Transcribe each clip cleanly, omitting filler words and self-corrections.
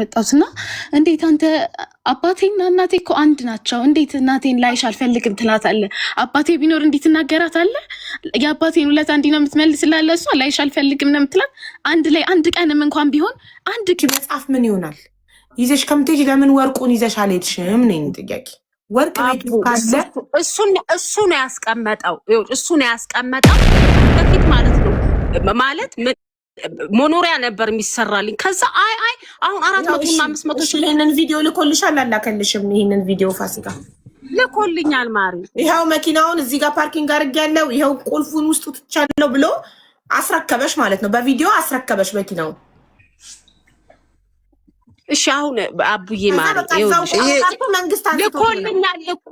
መጣውና እንዴት አንተ አባቴና እናቴ እኮ አንድ ናቸው፣ እንዴት እናቴን ላይሽ አልፈልግም ትላታለህ? አባቴ ቢኖር እንዴት ትናገራታለህ? የአባቴን ውለታ እንዲህ ነው የምትመልስላለህ? እሷ ላይሽ አልፈልግም ነው የምትላት። አንድ ላይ አንድ ቀንም እንኳን ቢሆን አንድ መጽሐፍ ምን ይሆናል ይዘሽ ከምትሄጂ ለምን ወርቁን ይዘሽ አልሄድሽም? ነኝ ጥያቄ። ወርቅ ቤት ካለ እሱ ነው ያስቀመጠው፣ እሱ ነው ያስቀመጠው በፊት ማለት ነው። ማለት መኖሪያ ነበር የሚሰራልኝ። ከዛ አይ አሁን 400 እና 500 ሺህ ይሄንን ቪዲዮ ልኮልሻል አላከልሽም? ይሄንን ቪዲዮ ፋሲካ ልኮልኛል ማሪ። ይሄው መኪናውን እዚህ ጋር ፓርኪንግ አድርጌያለሁ፣ ይሄው ቁልፉን ውስጥ ትቻለሁ ብሎ አስረከበሽ ማለት ነው። በቪዲዮ አስረከበሽ መኪናውን። እሺ አሁን አቡዬ ማለት ይሄ ልኮልኛል እኮ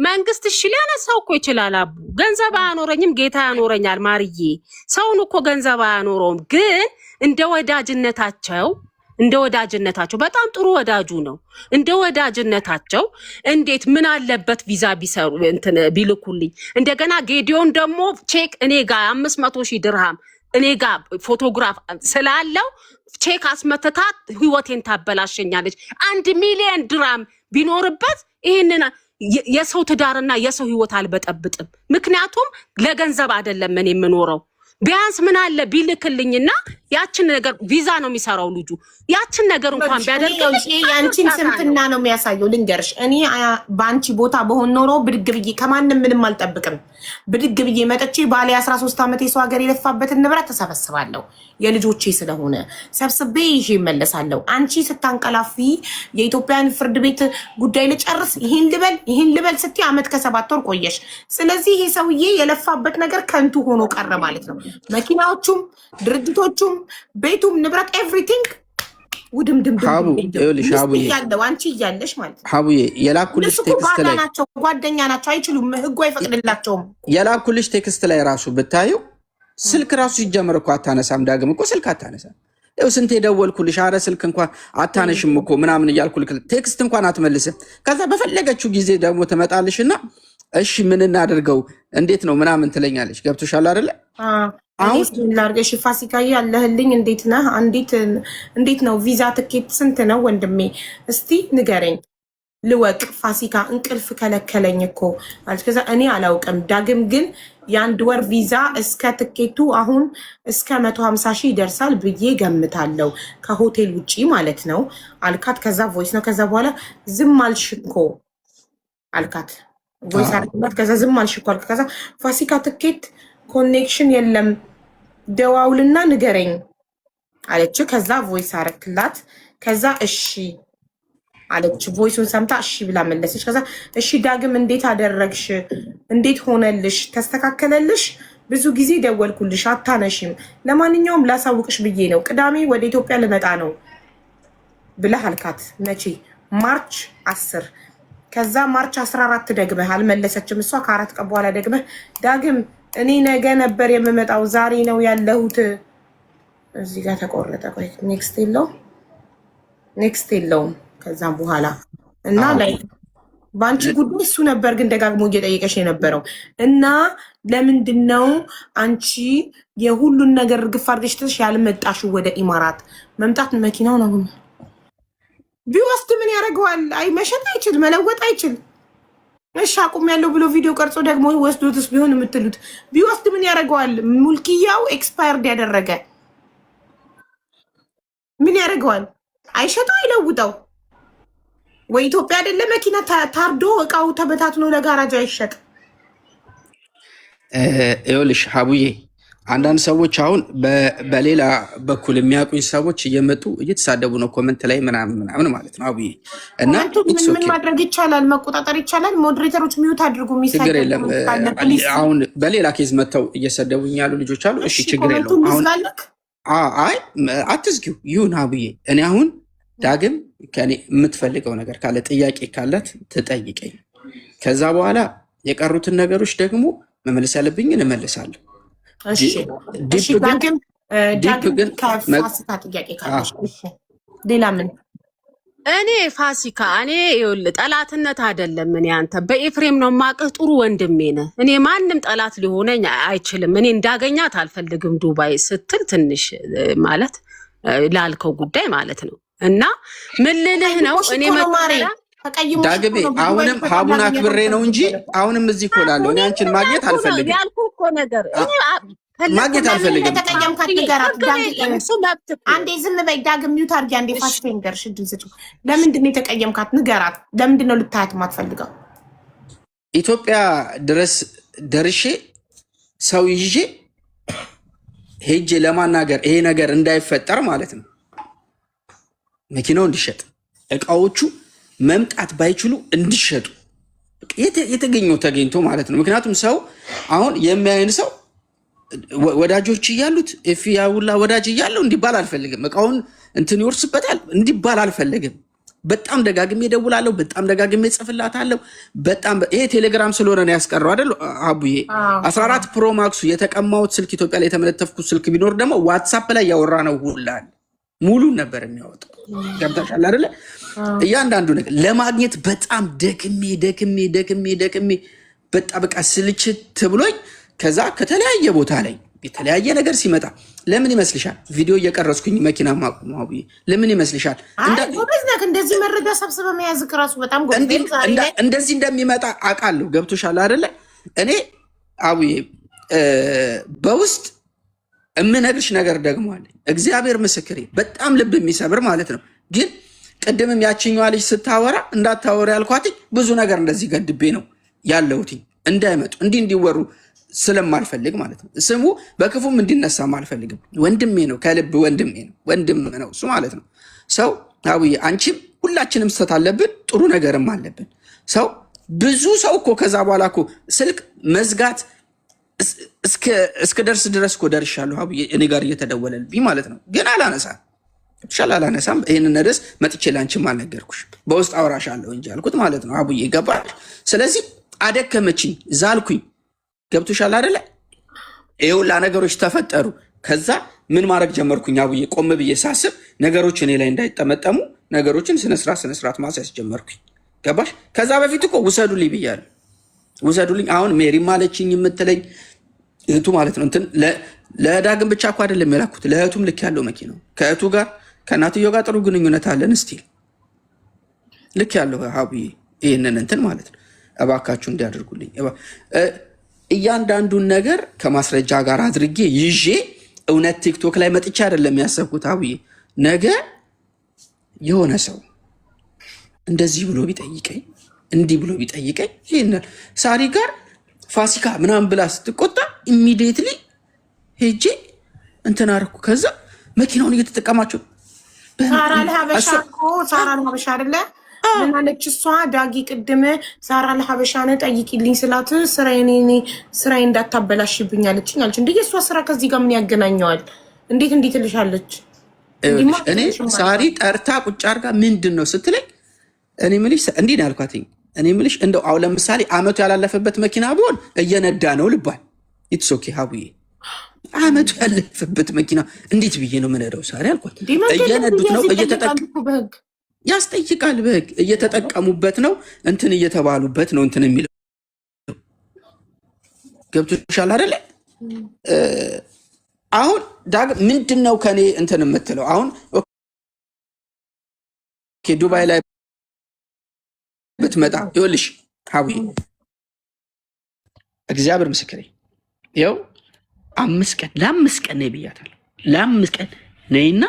መንግስት እሺ ሊያነሳው እኮ ይችላል። አቡ ገንዘብ አያኖረኝም ጌታ ያኖረኛል ማርዬ። ሰውን እኮ ገንዘብ አያኖረውም። ግን እንደ ወዳጅነታቸው በጣም ጥሩ ወዳጁ ነው። እንደ ወዳጅነታቸው እንዴት ምን አለበት ቪዛ ቢሰሩ እንትን ቢልኩልኝ። እንደገና ጌዲዮን ደግሞ ቼክ እኔ ጋር 500,000 ድርሃም እኔ ጋር ፎቶግራፍ ስላለው ቼክ አስመተታ ህይወቴን ታበላሸኛለች። 1 ሚሊዮን ድርሃም ቢኖርበት ይሄንን የሰው ትዳርና የሰው ህይወት አልበጠብጥም። ምክንያቱም ለገንዘብ አይደለም እኔ የምኖረው። ቢያንስ ምን አለ ቢልክልኝና ያችን ነገር ቪዛ ነው የሚሰራው ልጁ። ያችን ነገር እንኳን ቢያደርገው ያንቺን ስንፍና ነው የሚያሳየው። ልንገርሽ እኔ ባንቺ ቦታ በሆን ኖሮ ብድግ ብዬ ከማንም ምንም አልጠብቅም። ብድግ ብዬ መጥቼ ባለ 13 ዓመት የሰው ሀገር የለፋበትን ንብረት ተሰበስባለሁ። የልጆቼ ስለሆነ ሰብስቤ ይዤ እመለሳለሁ። አንቺ ስታንቀላፊ የኢትዮጵያን ፍርድ ቤት ጉዳይ ልጨርስ ይሄን ልበል ስትይ ዓመት ከ7 ወር ቆየሽ። ስለዚህ ይሄ ሰውዬ የለፋበት ነገር ከንቱ ሆኖ ቀረ ማለት ነው። መኪናዎቹም ድርጅቶቹም ቤቱም ንብረት ኤቭሪቲንግ ያለው አንቺ እያለሽ ማለት ነው። ሀቡዬ የላኩልሽ ቴክስት ላይ ናቸው ጓደኛ ናቸው፣ አይችሉም፣ ህጉ አይፈቅድላቸውም። የላኩልሽ ቴክስት ላይ ራሱ ብታየው ስልክ ራሱ ሲጀመር እኮ አታነሳም። ዳግም እኮ ስልክ አታነሳም። ይኸው ስንት የደወልኩልሽ፣ አረ ስልክ እንኳን አታነሽም እኮ ምናምን እያልኩልክ ቴክስት እንኳን አትመልስም። ከዛ በፈለገችው ጊዜ ደግሞ ትመጣልሽና እሺ ምን እናደርገው እንዴት ነው ምናምን ትለኛለች። ገብቶሻል አይደለ? አሁን ላርገሽ ፋሲካዬ ያለህልኝ እንዴት ነህ? እንዴት ነው ቪዛ ትኬት ስንት ነው ወንድሜ? እስቲ ንገረኝ ልወቅ። ፋሲካ እንቅልፍ ከለከለኝ እኮ ማለት ከዛ እኔ አላውቅም። ዳግም ግን የአንድ ወር ቪዛ እስከ ትኬቱ አሁን እስከ 150,000 ይደርሳል ብዬ ገምታለሁ፣ ከሆቴል ውጪ ማለት ነው አልካት። ከዛ ቮይስ ነው። ከዛ በኋላ ዝም አልሽ እኮ አልካት። ቮይስ አልካት። ከዛ ዝም አልሽ እኮ አልካት። ከዛ ፋሲካ ትኬት ኮኔክሽን የለም ደዋውልና ንገረኝ አለች። ከዛ ቮይስ አረክላት። ከዛ እሺ አለች። ቮይሱን ሰምታ እሺ ብላ መለሰች። ከዛ እሺ ዳግም እንዴት አደረግሽ? እንዴት ሆነልሽ? ተስተካከለልሽ? ብዙ ጊዜ ደወልኩልሽ አታነሽም። ለማንኛውም ላሳውቅሽ ብዬ ነው፣ ቅዳሜ ወደ ኢትዮጵያ ልመጣ ነው ብለህ አልካት። መቼ? ማርች 10። ከዛ ማርች 14 ደግመህ አልመለሰችም እሷ። ከ4 ቀን በኋላ ደግመህ ዳግም እኔ ነገ ነበር የምመጣው ዛሬ ነው ያለሁት። እዚህ ጋር ተቆረጠ። ቆይ ኔክስት የለውም ከዛም በኋላ እና ላይ በአንቺ ጉዳይ እሱ ነበር ግን ደጋግሞ እየጠየቀሽ የነበረው እና ለምንድን ነው አንቺ የሁሉን ነገር እርግፍ አድርገሽ ትተሽ ያልመጣሽው ወደ ኢማራት? መምጣት መኪናው ነው ቢወስድ ምን ያደርገዋል? አይ መሸጥ አይችል መለወጥ አይችል። እሺ አቁም ያለው ብሎ ቪዲዮ ቀርጾ ደግሞ ወስዶትስ ቢሆን የምትሉት ቢወስድ ምን ያደርገዋል? ሙልኪያው ኤክስፓየርድ ያደረገ ምን ያደርገዋል? አይሸጠው አይለውጠው ወይ? ኢትዮጵያ አይደለ መኪና ታርዶ እቃው ተበታትኖ ለጋራጅ አይሸጥ። ይኸውልሽ ሀቡዬ አንዳንድ ሰዎች አሁን በሌላ በኩል የሚያውቁኝ ሰዎች እየመጡ እየተሳደቡ ነው ኮመንት ላይ ምናምን ማለት ነው። አቡዬ እና ምን ማድረግ ይቻላል? መቆጣጠር ይቻላል። ሞዴሬተሮች ሚዩት አድርጉ። ችግር የለም። አሁን በሌላ ኬዝ መጥተው እየሰደቡኝ ያሉ ልጆች አሉ። እሺ ችግር የለውም። አሁን አይ አትዝጊው ይሁን አቡዬ። እኔ አሁን ዳግም ከኔ የምትፈልገው ነገር ካለ ጥያቄ ካላት ትጠይቀኝ። ከዛ በኋላ የቀሩትን ነገሮች ደግሞ መመለስ ያለብኝን እመልሳለሁ። ሌላ ምን? እኔ ፋሲካ እኔ ጠላትነት አይደለም። እኔ አንተ በኤፍሬም ነው ማቀህ፣ ጥሩ ወንድሜ ነህ። እኔ ማንም ጠላት ሊሆነኝ አይችልም። እኔ እንዳገኛት አልፈልግም ዱባይ ስትል ትንሽ ማለት ላልከው ጉዳይ ማለት ነው እና ምን ልልህ ነው እኔ ዳግሜ አሁንም ሀቡን አክብሬ ነው እንጂ አሁንም እዚህ እኮላለሁ። እኔ አንቺን ማግኘት አልፈልግም ያልኩህ እኮ ነገር ማግኘት አልፈልግም። ተቀየምካት ንገራት። አንዴ ዝም በይ ዳግም ሚውት አድርጊ። አንዴ ፋስት ፊንገር ሽድል ዝጭ። ለምንድን ነው የተቀየምካት ንገራት። ለምንድን ነው ልታያት የማትፈልገው? ኢትዮጵያ ድረስ ደርሼ ሰው ይዤ ሄጄ ለማናገር ይሄ ነገር እንዳይፈጠር ማለት ነው። መኪናው እንዲሸጥ እቃዎቹ መምጣት ባይችሉ እንዲሸጡ የተገኘው ተገኝቶ ማለት ነው። ምክንያቱም ሰው አሁን የሚያይን ሰው ወዳጆች እያሉት ኤፊ ያውላ ወዳጅ እያለው እንዲባል አልፈልግም። እቃውን እንትን ይወርስበታል እንዲባል አልፈልግም። በጣም ደጋግሜ እደውላለሁ፣ በጣም ደጋግሜ እጽፍላታለሁ። በጣም ይሄ ቴሌግራም ስለሆነ ነው ያስቀረው አይደል አቡዬ? 14 ፕሮ ማክሱ የተቀማውት ስልክ ኢትዮጵያ ላይ የተመለተፍኩት ስልክ ቢኖር ደግሞ ዋትሳፕ ላይ ያወራ ነው ሁላል ሙሉን ነበር የሚያወጣው። ገብታሻል አይደለ? እያንዳንዱ ነገር ለማግኘት በጣም ደክሜ በጣም በቃ ስልችት ብሎኝ ከዛ ከተለያየ ቦታ ላይ የተለያየ ነገር ሲመጣ ለምን ይመስልሻል ቪዲዮ እየቀረጽኩኝ መኪና ማቁማው ለምን ይመስልሻል? እንደዚህ መረጃ ሰብስበ መያዝ ከራሱ በጣም እንደዚህ እንደሚመጣ አውቃለሁ። ገብቶሻል አይደለ? እኔ አቡዬ በውስጥ እምነግርሽ ነገር ደግሞ አለ። እግዚአብሔር ምስክሬ በጣም ልብ የሚሰብር ማለት ነው። ግን ቅድምም ያችኛዋ ልጅ ስታወራ እንዳታወራ ያልኳት ብዙ ነገር እንደዚህ ገድቤ ነው ያለሁት እንዳይመጡ እንዲወሩ ስለማልፈልግ ማለት ነው። ስሙ በክፉም እንዲነሳም አልፈልግም። ወንድሜ ነው፣ ከልብ ወንድሜ ነው፣ ወንድም ነው እሱ ማለት ነው። ሰው አብዬ አንቺም ሁላችንም ስተት አለብን፣ ጥሩ ነገርም አለብን። ሰው ብዙ ሰው እኮ ከዛ በኋላ እኮ ስልክ መዝጋት እስከ ደርስ ድረስ እኮ ደርሻለሁ አብዬ፣ እኔ ጋር እየተደወለልብኝ ማለት ነው። ግን አላነሳም። ይህንን ነደስ መጥቼ ላንቺም አልነገርኩሽ፣ በውስጥ አውራሻለሁ እንጂ አልኩት ማለት ነው አብዬ፣ ገባሽ? ስለዚህ አደከመችኝ፣ ዛልኩኝ። ገብቶሻል አይደለ? ይኸውላ ነገሮች ተፈጠሩ። ከዛ ምን ማድረግ ጀመርኩኝ አብዬ? ቆም ብዬ ሳስብ ነገሮች እኔ ላይ እንዳይጠመጠሙ ነገሮችን ስነስርዓት ማስያዝ ጀመርኩኝ። ገባሽ? ከዛ በፊት እኮ ውሰዱልኝ ብያለሁ፣ ውሰዱልኝ። አሁን ሜሪም አለችኝ የምትለኝ እህቱ ማለት ነው። እንትን ለዳግም ብቻ እኮ አይደለም የላኩት፣ ለእህቱም ልክ ያለው መኪናው ከእህቱ ጋር ከእናትየው ጋር ጥሩ ግንኙነት አለን። ስቲል ልክ ያለው አብዬ ይህንን እንትን ማለት ነው። እባካችሁ እንዲያደርጉልኝ እያንዳንዱን ነገር ከማስረጃ ጋር አድርጌ ይዤ እውነት ቲክቶክ ላይ መጥቻ አይደለም ያሰብኩት አብዬ። ነገ የሆነ ሰው እንደዚህ ብሎ ቢጠይቀኝ እንዲህ ብሎ ቢጠይቀኝ ይህንን ሳሪ ጋር ፋሲካ ምናምን ብላ ስትቆጣ ኢሚዲየትሊ ሄጄ እንትን አደረኩ። ከዛ መኪናውን እየተጠቀማቸው ሳራ ለሀበሻ አይደለ ምናለች እሷ ዳጊ ቅድም ሳራ ለሀበሻነ ጠይቂልኝ ስላት ስራዬ እንዳታበላሽብኝ አለችኝ አለች። እንዴ የእሷ ስራ ከዚህ ጋር ምን ያገናኘዋል? እንዴት እንዲህ ትልሻለች? እኔ ሳሪ ጠርታ ቁጭ አድርጋ ምንድን ነው ስትለኝ እኔ ምልሽ እንዲህ ነው ያልኳትኝ። እኔ ምልሽ እንደው አሁን ለምሳሌ አመቱ ያላለፈበት መኪና ቢሆን እየነዳ ነው ልባል ኢትስ ኦኬ ሀቡዬ። አመቱ ያላለፈበት መኪና እንዴት ብዬ ነው የምነዳው ሳሪ አልኳት። እየነዱት ነው ያስጠይቃል በህግ እየተጠቀሙበት ነው እንትን እየተባሉበት ነው እንትን የሚለው ገብቶሻል አይደለ? አሁን ዳግም ምንድን ነው ከኔ እንትን የምትለው? አሁን ዱባይ ላይ ብትመጣ ይኸውልሽ ሀዊ እግዚአብሔር ምስክሬ ይኸው ለአምስት ቀን ነይ ብያታለሁ። ለአምስት ቀን ነይና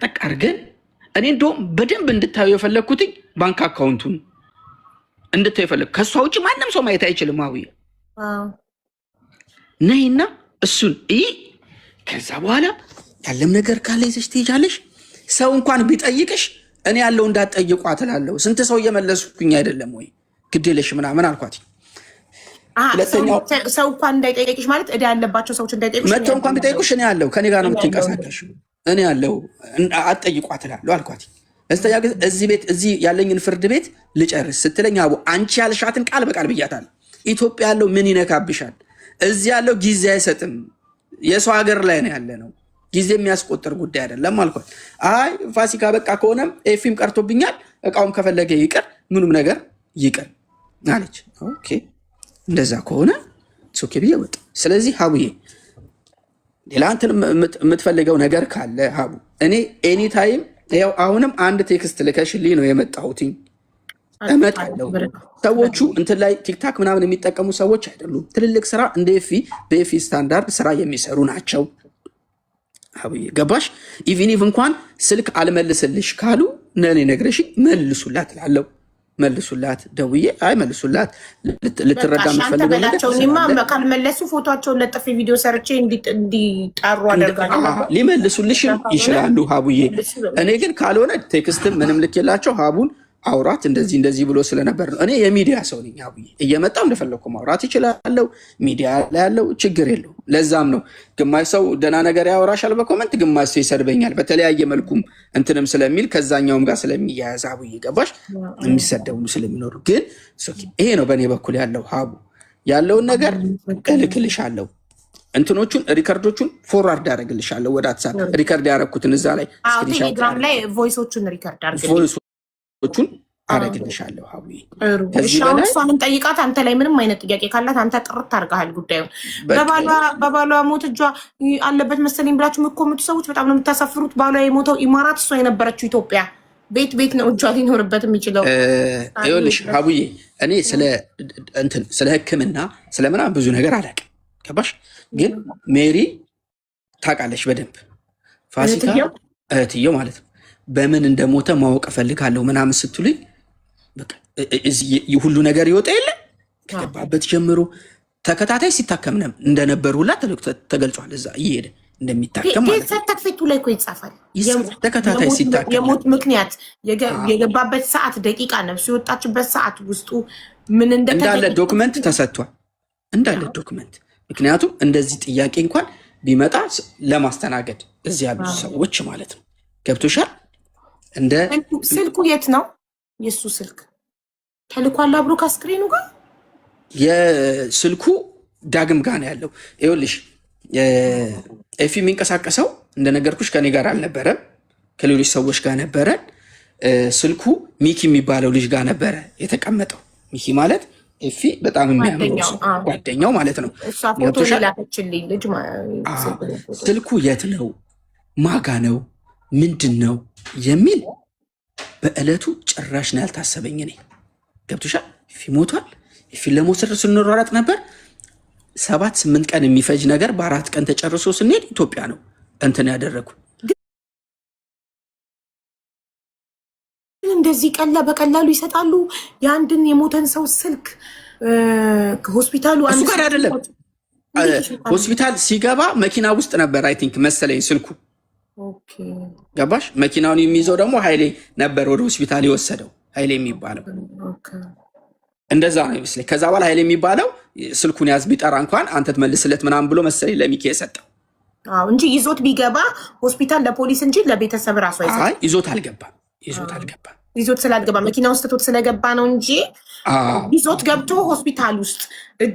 ጠቅ አድርገን እኔ እንደውም በደንብ እንድታዩ የፈለግኩትኝ ባንክ አካውንቱን እንድታዩ የፈለግ ከእሷ ውጭ ማንም ሰው ማየት አይችልም። አዊ ነይና እሱን ከዛ በኋላ ያለም ነገር ካለ ይዘሽ ትሄጃለሽ። ሰው እንኳን ቢጠይቅሽ እኔ ያለው እንዳትጠይቋ ትላለሁ። ስንት ሰው እየመለስኩኝ አይደለም ወይ ግዴለሽ ምናምን አልኳት። ሁለተኛው ሰው እንኳን እንዳይጠይቅሽ ማለት እዳ ያለባቸው ሰዎች እንዳይጠይቁሽ መጥተው እንኳን ቢጠይቁሽ እኔ ያለው ከኔ ጋር ነው የምትንቀሳቀሽ እኔ ያለው አትጠይቋ ትላለሁ አልኳት። እዚህ ቤት እዚህ ያለኝን ፍርድ ቤት ልጨርስ ስትለኝ አቡ አንቺ ያልሻትን ቃል በቃል ብያታለሁ። ኢትዮጵያ ያለው ምን ይነካብሻል? እዚህ ያለው ጊዜ አይሰጥም። የሰው ሀገር ላይ ነው ያለ ነው። ጊዜ የሚያስቆጥር ጉዳይ አይደለም አልኳት። አይ ፋሲካ በቃ ከሆነም ኤፊም ቀርቶብኛል፣ እቃውም ከፈለገ ይቅር፣ ምንም ነገር ይቅር አለች። ኦኬ እንደዛ ከሆነ ኦኬ ብዬ ወጣ። ስለዚህ ሀቡዬ ሌላ እንትን የምትፈልገው ነገር ካለ ሀቡ እኔ ኤኒ ታይም ያው አሁንም አንድ ቴክስት ልከሽልኝ ነው የመጣሁትኝ። እመጣለሁ። ሰዎቹ እንትን ላይ ቲክታክ ምናምን የሚጠቀሙ ሰዎች አይደሉም። ትልልቅ ስራ እንደ በኤፊ ስታንዳርድ ስራ የሚሰሩ ናቸው። ሀቡዬ ገባሽ? ኢቭን እንኳን ስልክ አልመልስልሽ ካሉ ነኔ ነግረሽ መልሱላት ላለው መልሱላት፣ ደውዬ አይ መልሱላት ልትረዳ የምትፈልገው ነገር ካልመለሱ ፎቶቸውን ለጥፌ ቪዲዮ ሰርቼ እንዲጠሩ አደርጋለሁ። ሊመልሱልሽም ይችላሉ ሀቡዬ። እኔ ግን ካልሆነ ቴክስትም ምንም ልኬላቸው ሀቡን አውራት እንደዚህ ብሎ ስለነበር ነው። እኔ የሚዲያ ሰው ነኝ ሀቡዬ፣ እየመጣው እንደፈለግኩ ማውራት ይችላለው። ሚዲያ ላይ ያለው ችግር የለው። ለዛም ነው ግማሽ ሰው ደህና ነገር ያወራሻል በኮመንት፣ ግማሽ ሰው ይሰድበኛል በተለያየ መልኩም እንትንም ስለሚል ከዛኛውም ጋር ስለሚያያዝ ሀቡዬ ገባሽ? የሚሰደቡ ስለሚኖሩ ግን ይሄ ነው በእኔ በኩል ያለው ሀቡ። ያለውን ነገር እልክልሻለሁ። እንትኖቹን ሪከርዶቹን ፎርዋርድ አደረግልሻለሁ ወደ አትሳት ሪከርድ ያደረግኩትን እዛ ላይ ቴሌግራም ላይ ቮይሶቹን ሪከርድ አድርግልኝ ቹን አረግልሻለሁ ሀቡዬ። እሷንም ጠይቃት። አንተ ላይ ምንም አይነት ጥያቄ ካላት አንተ ጥርት አድርገሃል ጉዳዩን። በባሏ ሞት እጇ አለበት መሰለኝ ብላችሁ የምትኮምቱ ሰዎች በጣም ነው የምታሳፍሩት። ባሏ የሞተው ኢማራት፣ እሷ የነበረችው ኢትዮጵያ። ቤት ነው እጇ ሊኖርበት የሚችለው። ይኸውልሽ ሀቡዬ እኔ ስለ ሕክምና ስለምናምን ብዙ ነገር አላውቅም ገባሽ? ግን ሜሪ ታውቃለች በደንብ ፋሲካ እህትየው ማለት ነው በምን እንደሞተ ማወቅ እፈልጋለሁ ምናምን ስትሉኝ ሁሉ ነገር ይወጣ የለ ከገባበት ጀምሮ ተከታታይ ሲታከም እንደነበር ሁላ ተገልጿል። እዛ እየሄደ እንደሚታከም ማለት ነው። ተክፌቱ ላይ እኮ ይጻፋል። ተከታታይ ሲታከም የሞት ምክንያት የገባበት ሰዓት፣ ደቂቃ፣ ነፍሱ የወጣችበት ሰዓት ውስጡ ምን እንዳለ ዶክመንት ተሰጥቷል። እንዳለ ዶክመንት። ምክንያቱም እንደዚህ ጥያቄ እንኳን ቢመጣ ለማስተናገድ እዚህ ያሉ ሰዎች ማለት ነው። ገብቶሻል? እንደ ስልኩ የት ነው? የሱ ስልክ ተልኳል አብሮ ከስክሪኑ ጋር። የስልኩ ዳግም ጋር ነው ያለው። ይኸውልሽ ኤፊ የሚንቀሳቀሰው እንደነገርኩሽ ከኔ ጋር አልነበረም፣ ከሌሎች ሰዎች ጋር ነበረ። ስልኩ ሚኪ የሚባለው ልጅ ጋር ነበረ የተቀመጠው። ሚኪ ማለት ኤፊ በጣም የሚያምረው ጓደኛው ማለት ነው። ስልኩ የት ነው ማጋ ነው ምንድን ነው የሚል በዕለቱ ጭራሽ ነው ያልታሰበኝ። እኔ ገብቶሻል? ፊ ሞቷል። ፊ ለመውሰድ ስንሯሯጥ ነበር። 7-8 ቀን የሚፈጅ ነገር በ4 ቀን ተጨርሶ ስንሄድ ኢትዮጵያ ነው እንትን ያደረጉ። እንደዚህ በቀላሉ ይሰጣሉ የአንድን የሞተን ሰው ስልክ ሆስፒታሉ። እሱ ጋር አይደለም ሆስፒታል ሲገባ መኪና ውስጥ ነበር አይ ቲንክ መሰለኝ ስልኩ። ገባሽ? መኪናውን የሚይዘው ደግሞ ኃይሌ ነበር ወደ ሆስፒታል የወሰደው። ኃይሌ የሚባለው እንደዛ ነው ይመስለኝ። ከዛ በኋላ ኃይሌ የሚባለው ስልኩን ያዝ ቢጠራ እንኳን አንተ ትመልስለት ምናምን ብሎ መሰለኝ ለሚኪ የሰጠው እንጂ ይዞት ቢገባ ሆስፒታል ለፖሊስ እንጂ ለቤተሰብ ራሱ አይሰጥም። ይዞት አልገባም። ይዞት ስላልገባ መኪና ውስጥ ትቶት ስለገባ ነው እንጂ ይዞት ገብቶ ሆስፒታል ውስጥ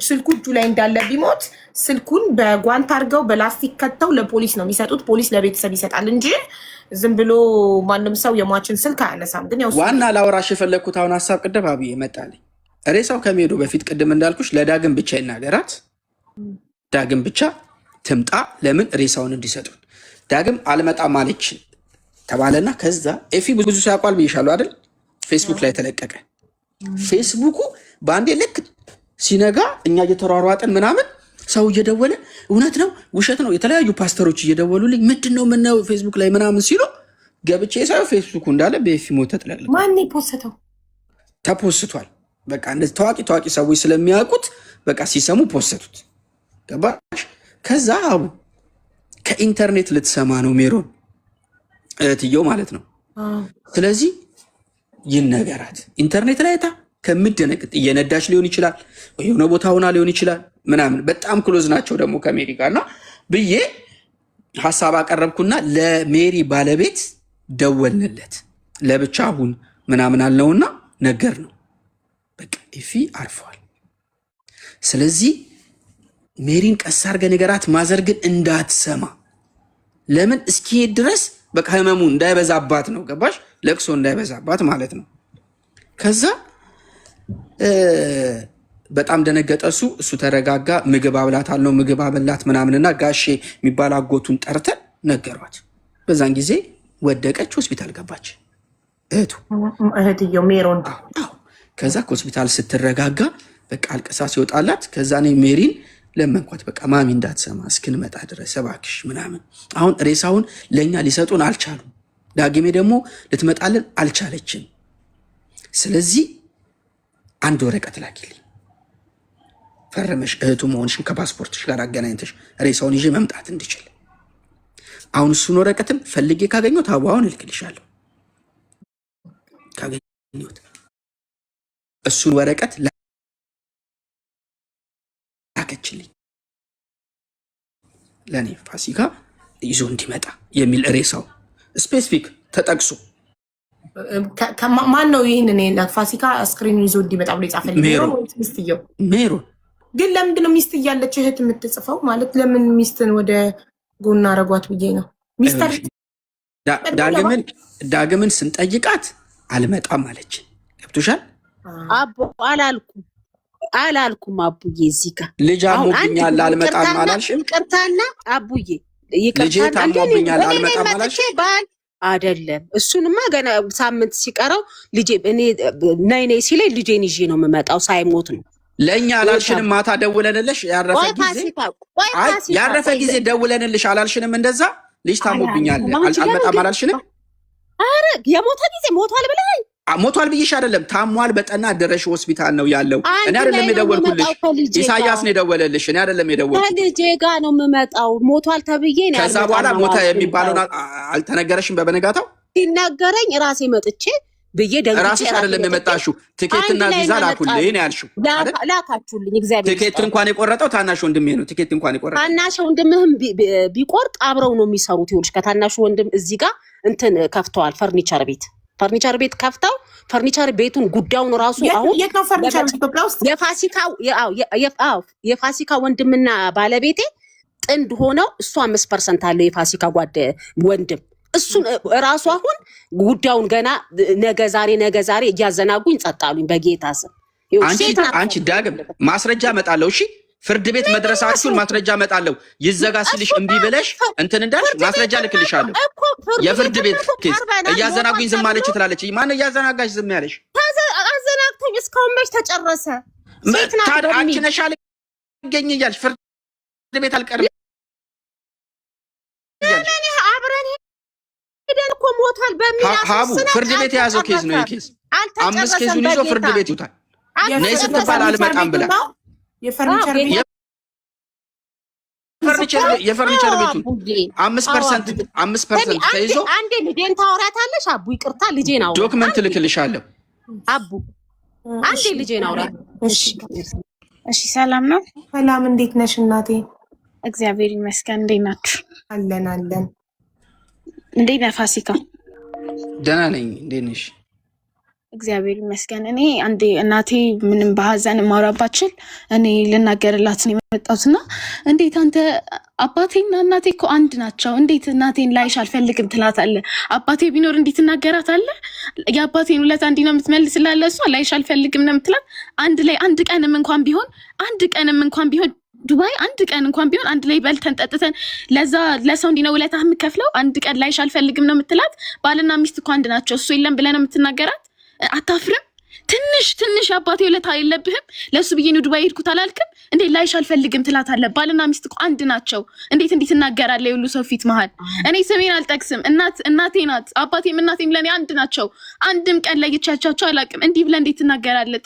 ስልኩ እጁ ላይ እንዳለ ቢሞት ስልኩን በጓንት አድርገው በላስቲክ ከተው ለፖሊስ ነው የሚሰጡት። ፖሊስ ለቤተሰብ ይሰጣል እንጂ ዝም ብሎ ማንም ሰው የሟችን ስልክ አያነሳም። ግን ዋና ላውራሽ የፈለግኩት አሁን ሀሳብ ቅድም አብዬ መጣልኝ። ሬሳው ከመሄዱ በፊት ቅድም እንዳልኩሽ ለዳግም ብቻ ይናገራት፣ ዳግም ብቻ ትምጣ። ለምን ሬሳውን እንዲሰጡን። ዳግም አልመጣም አለች ተባለና ከዛ ኤፊ ብዙ ሰው ያውቋል ብዬሻለሁ አይደል? ፌስቡክ ላይ ተለቀቀ። ፌስቡኩ በአንዴ ልክ ሲነጋ እኛ እየተሯሯጥን ምናምን ሰው እየደወለ እውነት ነው ውሸት ነው የተለያዩ ፓስተሮች እየደወሉልኝ ምንድን ነው ምነው ፌስቡክ ላይ ምናምን ሲሉ ገብቼ ሳየው ፌስቡኩ እንዳለ በኤፊ ሞት ተጥለቅልቋል። ማን ፖስተው? ተፖስቷል። በቃ እንደዚህ ታዋቂ ሰዎች ስለሚያውቁት በቃ ሲሰሙ ፖስተቱት። ገባሽ? ከዛ አቡ ከኢንተርኔት ልትሰማ ነው ሜሮን እህትየው ማለት ነው። ስለዚህ ይነገራት ኢንተርኔት ላይ ከምደነቅጥ እየነዳች ሊሆን ይችላል፣ የሆነ ቦታ ሆና ሊሆን ይችላል ምናምን። በጣም ክሎዝ ናቸው ደግሞ ከሜሪ ጋር እና ብዬ ሀሳብ አቀረብኩና ለሜሪ ባለቤት ደወልንለት። ለብቻ አሁን ምናምን አልነውና ነገር ነው በቃ ኤፊ አርፏል። ስለዚህ ሜሪን ቀስ አድርገህ ንገራት። ማዘር ግን እንዳትሰማ። ለምን እስኪሄድ ድረስ በቃ ህመሙ እንዳይበዛባት ነው። ገባሽ? ለቅሶ እንዳይበዛባት ማለት ነው። ከዛ በጣም ደነገጠ። እሱ ተረጋጋ። ምግብ አብላታለሁ ምግብ አበላት ምናምንና ጋሼ የሚባል አጎቱን ጠርተን ነገሯት። በዛን ጊዜ ወደቀች፣ ሆስፒታል ገባች እህትየው ሜሮን። ከዛ ከሆስፒታል ስትረጋጋ በቃ አልቅሳ ሲወጣላት፣ ከዛ እኔ ሜሪን ለመንኳት። በቃ ማሚ እንዳትሰማ እስክንመጣ ድረስ እባክሽ ምናምን። አሁን ሬሳውን ለእኛ ሊሰጡን አልቻሉም። ዳግሜ ደግሞ ልትመጣልን አልቻለችም። ስለዚህ አንድ ወረቀት ላኪልኝ ፈረመሽ እህቱ መሆንሽን ከፓስፖርትሽ ጋር አገናኝተሽ ሬሳውን ይዤ መምጣት እንድችል። አሁን እሱን ወረቀትም ፈልጌ ካገኘሁት አበባውን እልክልሻለሁ። ካገኘሁት እሱን ወረቀት ላከችልኝ ለእኔ ፋሲካ ይዞ እንዲመጣ የሚል ሬሳው ስፔሲፊክ ተጠቅሶ። ማን ነው ይህንን ፋሲካ አስክሬን ይዞ እንዲመጣ ብሎ የጻፈልኝ? ሚስትየው ሜሮን። ግን ለምንድነው ሚስት እያለች እህት የምትጽፈው? ማለት ለምን ሚስትን ወደ ጎን አረጓት ብዬ ነው። ሚስተር ዳግምን ስንጠይቃት አልመጣም አለች። ገብቶሻል? አቦ አላልኩም አቡዬ። እዚህ ጋር ልጅ አሞብኛል አልመጣም አላልሽም? ይቅርታና አቡዬ ልጄ ታሞብኛል አልመጣም አላልሽም? አይደለም እሱንማ ገና ሳምንት ሲቀረው ልጄ እኔ ነይ ሲለኝ ልጄን ይዤ ነው የምመጣው፣ ሳይሞት ነው። ለእኛ አላልሽንም? ማታ ደውለንልሽ ያረፈ ጊዜ ደውለንልሽ አላልሽንም? እንደዛ ልጅ ታሞብኛል አልመጣም አላልሽንም? አረ የሞተ ጊዜ ሞቷል ብለኸኝ። ሞቷል ብዬሽ አይደለም፣ ታሟል በጠና ደረሽ ሆስፒታል ነው ያለው። እኔ አይደለም የደወልኩልሽ፣ ኢሳያስ ነው የደወለልሽ። እኔ አይደለም የደወልኩልሽ፣ ከልጄ ጋር ነው የምመጣው። ሞቷል ተብዬ ነው። ከዛ በኋላ ሞተ የሚባለውን አልተነገረሽም? በበነጋታው ሲነገረኝ ራሴ መጥቼ ብዬ ደንግጬ። ራስሽ አይደለም የመጣሽው፣ ትኬትና ቪዛ ላኩልኝ ነው ያልሽው። ላካችሁልኝ። እግዚአብሔር ትኬት እንኳን የቆረጠው ታናሽ ወንድሜ ነው። ትኬት እንኳን የቆረጠው ታናሽ ወንድምህም ቢቆርጥ አብረው ነው የሚሰሩት። ይኸውልሽ ከታናሹ ወንድም እዚህ ጋር እንትን ከፍተዋል፣ ፈርኒቸር ቤት ከፍተው ፈርኒቸር ቤቱን ጉዳዩን ራሱ አሁን የፋሲካ ወንድምና ባለቤቴ ጥንድ ሆነው እሱ 5% አለው የፋሲካ ወንድም እሱን ራሱ አሁን ጉዳዩን ገና ነገ ዛሬ እያዘናጉኝ ጸጣሉኝ። በጌታ ስም አንቺ ዳግም ማስረጃ እመጣለሁ። እሺ ፍርድ ቤት መድረሳችሁን ማስረጃ እመጣለሁ። ይዘጋ ሲልሽ እምቢ ብለሽ እንትን እንዳልሽ ማስረጃ ልክልሻለሁ። የፍርድ ቤት ኬስ እያዘናጉኝ ዝም አለች ትላለች። ማነው እያዘናጋሽ ዝም ያለሽ? አዘናግቶኝ እስካሁን መች ተጨረሰ? አንቺ ነሽ አልገኝ እያልሽ ፍርድ ቤት አልቀርም አብረን ሄደን እኮ ሞቷል በሚል ሀቡ ፍርድ ቤት የያዘው ኬዝ ነው። የኬዝ 5 ኬዙን ይዞ ፍርድ ቤት ይውታል። ነይ ስትባል አልመጣም ብላ የፈርኒቸር ቤቱን 5% ተይዞ አንዴ ልጄን ታወራታለሽ። አቡ ይቅርታ ልጄን አውራ፣ ዶክመንት ልክልሻለሁ። አቡ አንዴ ልጄን አውራ። እሺ ሰላም ነው? ሰላም፣ እንዴት ነሽ እናቴ? እግዚአብሔር ይመስገን። እንዴት ናችሁ? አለን። እንዴት ነህ ፋሲካ? ደህና ነኝ። እንዴት ነሽ? እግዚአብሔር ይመስገን። እኔ አንዴ እናቴ ምንም በሀዘን ማውራባችል እኔ ልናገርላት ነው የመጣሁትና እንዴት አንተ አባቴና እናቴ እኮ አንድ ናቸው፣ እንዴት እናቴን ላይሽ አልፈልግም ትላታለህ? አባቴ ቢኖር እንዴት ትናገራታለህ? የአባቴን ውለታ እንዲህ ነው የምትመልስላለህ? እሷ ላይሽ አልፈልግም ነው የምትላት። አንድ ላይ አንድ ቀንም እንኳን ቢሆን ዱባይ አንድ ቀን እንኳን ቢሆን አንድ ላይ በልተን ጠጥተን ለሰው እንዲህ ነው ውለታ የምከፍለው። አንድ ቀን ላይሽ አልፈልግም ነው የምትላት። ባልና ሚስት እኮ አንድ ናቸው፣ እሱ የለም ብለህ ነው የምትናገራት? አታፍርም? ትንሽ አባቴ ውለታ የለብህም? ለሱ ብዬ ነው ዱባይ ሄድኩት አላልክም እንዴ? ላይሽ አልፈልግም ትላታለህ። ባልና ሚስት እኮ አንድ ናቸው። እንዴት ትናገራለህ? የሁሉ ሰው ፊት መሀል እኔ ስሜን አልጠቅስም። እናቴ ናት፣ አባቴም እናቴም ለእኔ አንድ ናቸው። አንድም ቀን ለይቻቻቸው አላውቅም። እንዲህ ብለህ እንዴት ትናገራለህ?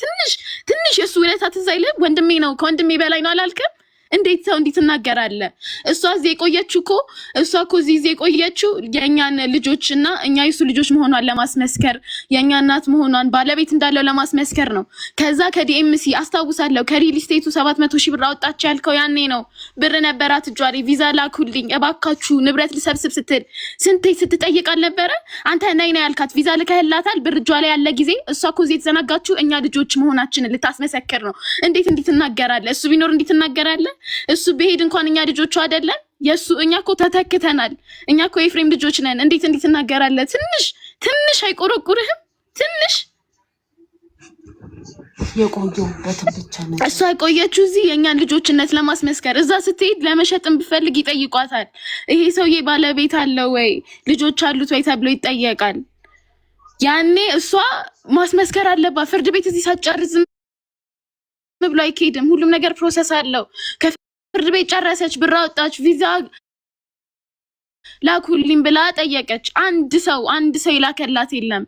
ትንሽ የሱ ውለታ ትዝ አይልም? ወንድሜ ነው፣ ከወንድሜ በላይ ነው አላልክም? እንዴት ሰው እንዲህ ትናገራለህ? እሷ እዚህ የቆየችው እኮ እዚህ የቆየችው የእኛን ልጆችና እኛ የሱ ልጆች መሆኗን ለማስመስከር የእኛ እናት መሆኗን ባለቤት እንዳለው ለማስመስከር ነው። ከዛ ከዲኤምሲ አስታውሳለሁ ከሪል ስቴቱ 700,000 ብር አወጣች ያልከው ያኔ ነው። ብር ነበራት እጇ ላይ። ቪዛ ላኩልኝ እባካችሁ ንብረት ልሰብስብ ስትል ስንቴ ስትጠይቅ አልነበረ? አንተ ነይ ያልካት ቪዛ ልከህላታል። ብር እጇ ላይ ያለ ጊዜ እሷ እኮ እዚህ የተዘናጋችሁ እኛ ልጆች መሆናችንን ልታስመሰክር ነው። እንዴት እንዲህ ትናገራለህ? እሱ ቢኖር እንዲህ ትናገራለህ? እሱ በሄድ እንኳን እኛ ልጆቹ አይደለን? እኛ እኮ ተተክተናል። እኛ እኮ የኤፍሬም ልጆች ነን። እንዴት ትናገራለህ? ትንሽ አይቆረቁርህም? ትንሽ የቆየሁበትን ብቻ ነው። እሷ የቆየችው እዚህ የእኛን ልጆችነት ለማስመስከር፣ እዛ ስትሄድ ለመሸጥም ብፈልግ ይጠይቋታል። ይሄ ሰውዬ ባለቤት አለው ወይ ልጆች አሉት ወይ ተብሎ ይጠየቃል። ያኔ እሷ ማስመስከር አለባት። ፍርድ ቤት እዚህ ሳትጨርስ ብሎ አይኬድም። ሁሉም ነገር ፕሮሰስ አለው። ከፍርድ ቤት ጨረሰች፣ ብር አወጣች፣ ቪዛ ላኩልኝ ብላ ጠየቀች። አንድ ሰው ይላከላት የለም።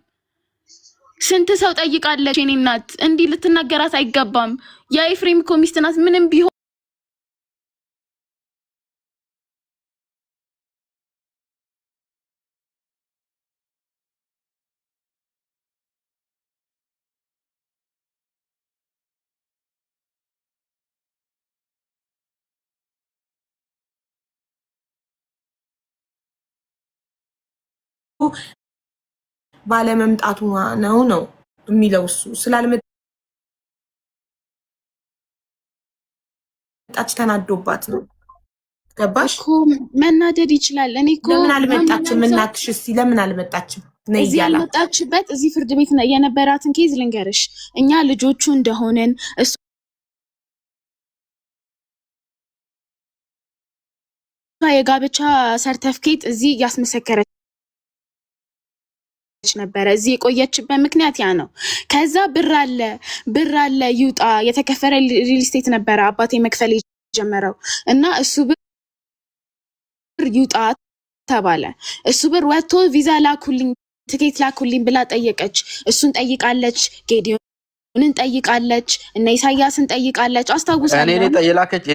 ስንት ሰው ጠይቃለች። የኔ እናት እንዲህ ልትናገራት አይገባም። የኤፍሬም እኮ ሚስት ናት። ምንም ቢሆን ባለመምጣቱ ነው የሚለው እሱ ስላልመጣች ተናዶባት ነው። ገባሽ እኮ መናደድ ይችላል። እኔ እኮ ለምን አልመጣችም? እናትሽ እስቲ ለምን አልመጣችም? እዚህ ያልመጣችበት እዚህ ፍርድ ቤት የነበራትን ኬዝ ልንገርሽ። እኛ ልጆቹ እንደሆንን እሱ የጋብቻ ሰርተፍኬት እዚህ ያስመሰከረች ነበረ። እዚህ የቆየችበት ምክንያት ያ ነው። ከዛ ብር አለ ይውጣ የተከፈረ ሪል ስቴት ነበረ አባቴ መክፈል የጀመረው እና እሱ ብር ይውጣ ተባለ። እሱ ብር ወጥቶ ቪዛ ላኩልኝ ትኬት ላኩልኝ ብላ ጠየቀች። እሱን ጠይቃለች፣ ጌዲዮንን ጠይቃለች፣ እና ኢሳያስን ጠይቃለች። አስታውሳለሁ። እኔ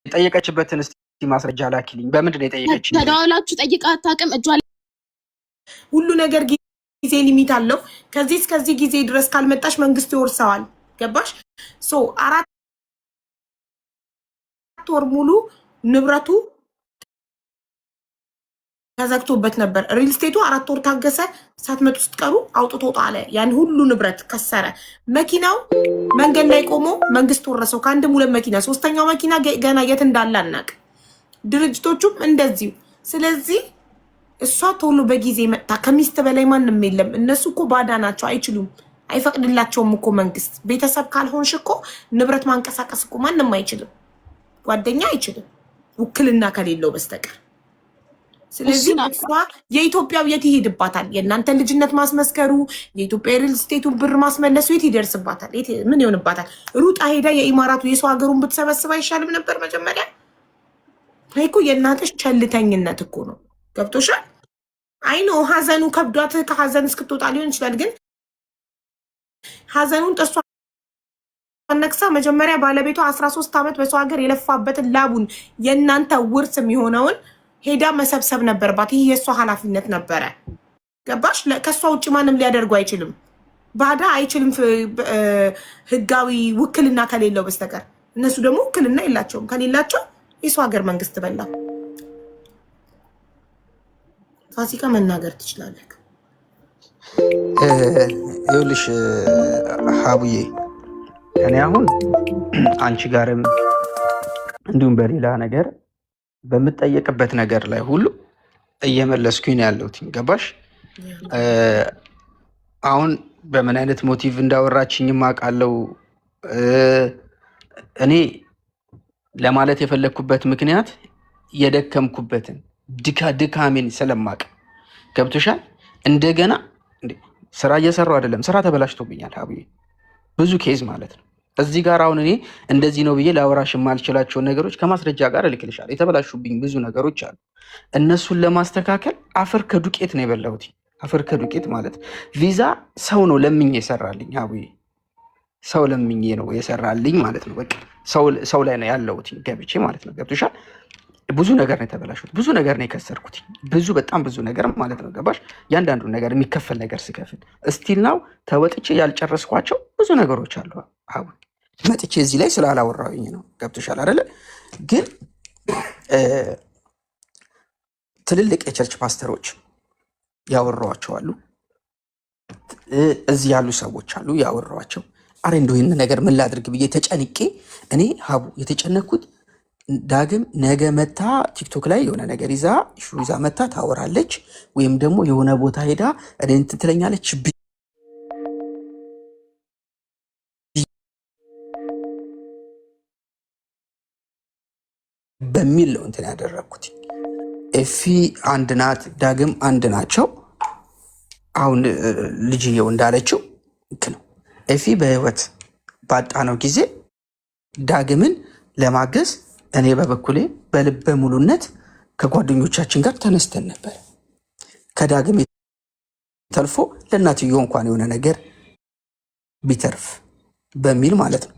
የጠየቀችበትን እስቲ ማስረጃ ላኪልኝ። በምንድን ነው የጠየቀችኝ? ተደዋውላችሁ ጠይቃ አታውቅም። እጇ ሁሉ ነገር ጊዜ ሊሚት አለው። ከዚህ እስከዚህ ጊዜ ድረስ ካልመጣሽ መንግስት ይወርሰዋል። ገባሽ? 4 ወር ሙሉ ንብረቱ ተዘግቶበት ነበር። ሪል ስቴቱ 4 ወር ታገሰ። ሳትመጡ ስትቀሩ አውጥቶ ጣለ። ያን ሁሉ ንብረት ከሰረ። መኪናው መንገድ ላይ ቆሞ መንግስት ወረሰው። ከአንድም 2 መኪና፣ 3ኛው መኪና ገና የት እንዳለ አናውቅ። ድርጅቶቹም እንደዚሁ። ስለዚህ እሷ ቶሎ በጊዜ መጣ። ከሚስት በላይ ማንም የለም። እነሱ እኮ ባዳ ናቸው፣ አይችሉም፣ አይፈቅድላቸውም እኮ መንግስት። ቤተሰብ ካልሆንሽ እኮ ንብረት ማንቀሳቀስ እኮ ማንም አይችልም። ጓደኛ አይችልም ውክልና ከሌለው በስተቀር። ስለዚህ እሷ የኢትዮጵያው የት ይሄድባታል? የእናንተ ልጅነት ማስመስከሩ፣ የኢትዮጵያ ሪል ስቴቱን ብር ማስመለሱ የት ይደርስባታል? ምን ይሆንባታል? ሩጣ ሄዳ የኢማራቱ የሰው ሀገሩን ብትሰበስብ አይሻልም ነበር? መጀመሪያ እኮ የእናትሽ ቸልተኝነት እኮ ነው። ገብቶሻል? አይኖ ሀዘኑ ከብዷት ከሀዘን እስክትወጣ ሊሆን ይችላል። ግን ሀዘኑን ጥሷ ነክሳ መጀመሪያ ባለቤቷ 13 ዓመት በሰው ሀገር የለፋበትን ላቡን የእናንተ ውርስ የሚሆነውን ሄዳ መሰብሰብ ነበርባት። ይህ የእሷ ኃላፊነት ነበረ። ገባሽ? ከእሷ ውጭ ማንም ሊያደርጉ አይችልም። ባዳ አይችልም፣ ህጋዊ ውክልና ከሌለው በስተቀር። እነሱ ደግሞ ውክልና የላቸውም። ከሌላቸው የሰው ሀገር መንግስት በላ። ፋሲካ መናገር ትችላለህ። ይኸውልሽ ሀቡዬ፣ እኔ አሁን አንቺ ጋርም እንዲሁም በሌላ ነገር በምጠየቅበት ነገር ላይ ሁሉ እየመለስኩኝ ያለሁት ገባሽ? አሁን በምን አይነት ሞቲቭ እንዳወራችኝም አውቃለሁ። እኔ ለማለት የፈለግኩበት ምክንያት የደከምኩበትን ድካሜን ስለማቅ ገብቶሻል። እንደገና ስራ እየሰራሁ አይደለም፣ ስራ ተበላሽቶብኛል ሀቡዬ፣ ብዙ ኬዝ ማለት ነው። እዚህ ጋር አሁን እኔ እንደዚህ ነው ብዬ ላወራሽ የማልችላቸውን ነገሮች ከማስረጃ ጋር እልክልሻለሁ። የተበላሹብኝ ብዙ ነገሮች አሉ። እነሱን ለማስተካከል አፈር ከዱቄት ነው የበላሁት። አፈር ከዱቄት ማለት ቪዛ ሰው ነው ለምኜ የሰራልኝ ሀቡዬ፣ ሰው ለምኜ ነው የሰራልኝ ማለት ነው። በቃ ሰው ላይ ነው ያለሁት ገብቼ ማለት ነው። ገብቶሻል። ብዙ ነገር ነው የተበላሹት፣ ብዙ ነገር ነው የከሰርኩት፣ በጣም ብዙ ነገር ማለት ነው። ገባሽ? ያንዳንዱ ነገር የሚከፈል ነገር ስከፍል እስቲል ናው ተወጥቼ ያልጨረስኳቸው ብዙ ነገሮች አሉ። አሁን መጥቼ እዚህ ላይ ስላላወራሁኝ ነው። ገብቶሻል አይደለ? ግን ትልልቅ የቸርች ፓስተሮች ያወራኋቸው አሉ፣ እዚህ ያሉ ሰዎች አሉ ያወራኋቸው። አረ እንደው ይህን ነገር ምን ላድርግ ብዬ ተጨንቄ እኔ ሀቡ የተጨነኩት ዳግም ነገ መታ ቲክቶክ ላይ የሆነ ነገር ይዛ መታ ታወራለች፣ ወይም ደግሞ የሆነ ቦታ ሄዳ እኔ እንትን ትለኛለች በሚል ነው እንትን ያደረኩት። ኤፊ አንድ ናት፣ ዳግም አንድ ናቸው። አሁን ልጅየው እንዳለችው ልክ ነው። ኤፊ በህይወት ባጣነው ጊዜ ዳግምን ለማገዝ እኔ በበኩሌ በልበ ሙሉነት ከጓደኞቻችን ጋር ተነስተን ነበር። ከዳግም ተልፎ ለእናትየው እንኳን የሆነ ነገር ቢተርፍ በሚል ማለት ነው።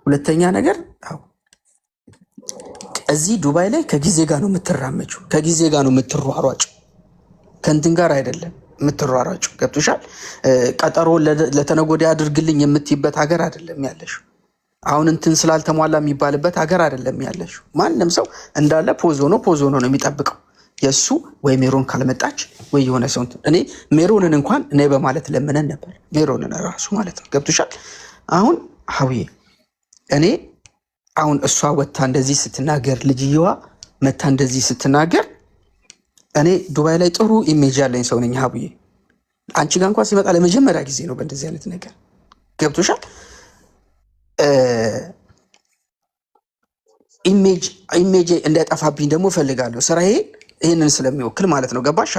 ሁለተኛ ነገር እዚህ ዱባይ ላይ ከጊዜ ጋር ነው የምትራመጪው፣ ከጊዜ ጋር ነው የምትሯሯጭው፣ ከእንትን ጋር አይደለም የምትሯሯጭው። ገብቶሻል? ቀጠሮ ለተነጎዳ አድርግልኝ የምትይበት ሀገር አይደለም ያለሽው። አሁን እንትን ስላልተሟላ የሚባልበት ሀገር አይደለም ያለሽው። ማንም ሰው እንዳለ ፖዝ ሆኖ ነው የሚጠብቀው የእሱ ወይ ሜሮን ካልመጣች ወይ የሆነ ሰው። እኔ ሜሮንን እንኳን እኔ በማለት ለምነን ነበር፣ ሜሮንን ራሱ ማለት ነው። ገብቶሻል? አሁን ሀውዬ እኔ አሁን እሷ ወጥታ እንደዚህ ስትናገር፣ ልጅየዋ መታ እንደዚህ ስትናገር፣ እኔ ዱባይ ላይ ጥሩ ኢሜጅ ያለኝ ሰው ነኝ ሀቡዬ። አንቺ ጋር እንኳን ሲመጣ ለመጀመሪያ ጊዜ ነው በእንደዚህ አይነት ነገር። ገብቶሻል? ኢሜጅ እንዳይጠፋብኝ ደግሞ እፈልጋለሁ፣ ስራዬ ይህንን ስለሚወክል ማለት ነው። ገባሽ?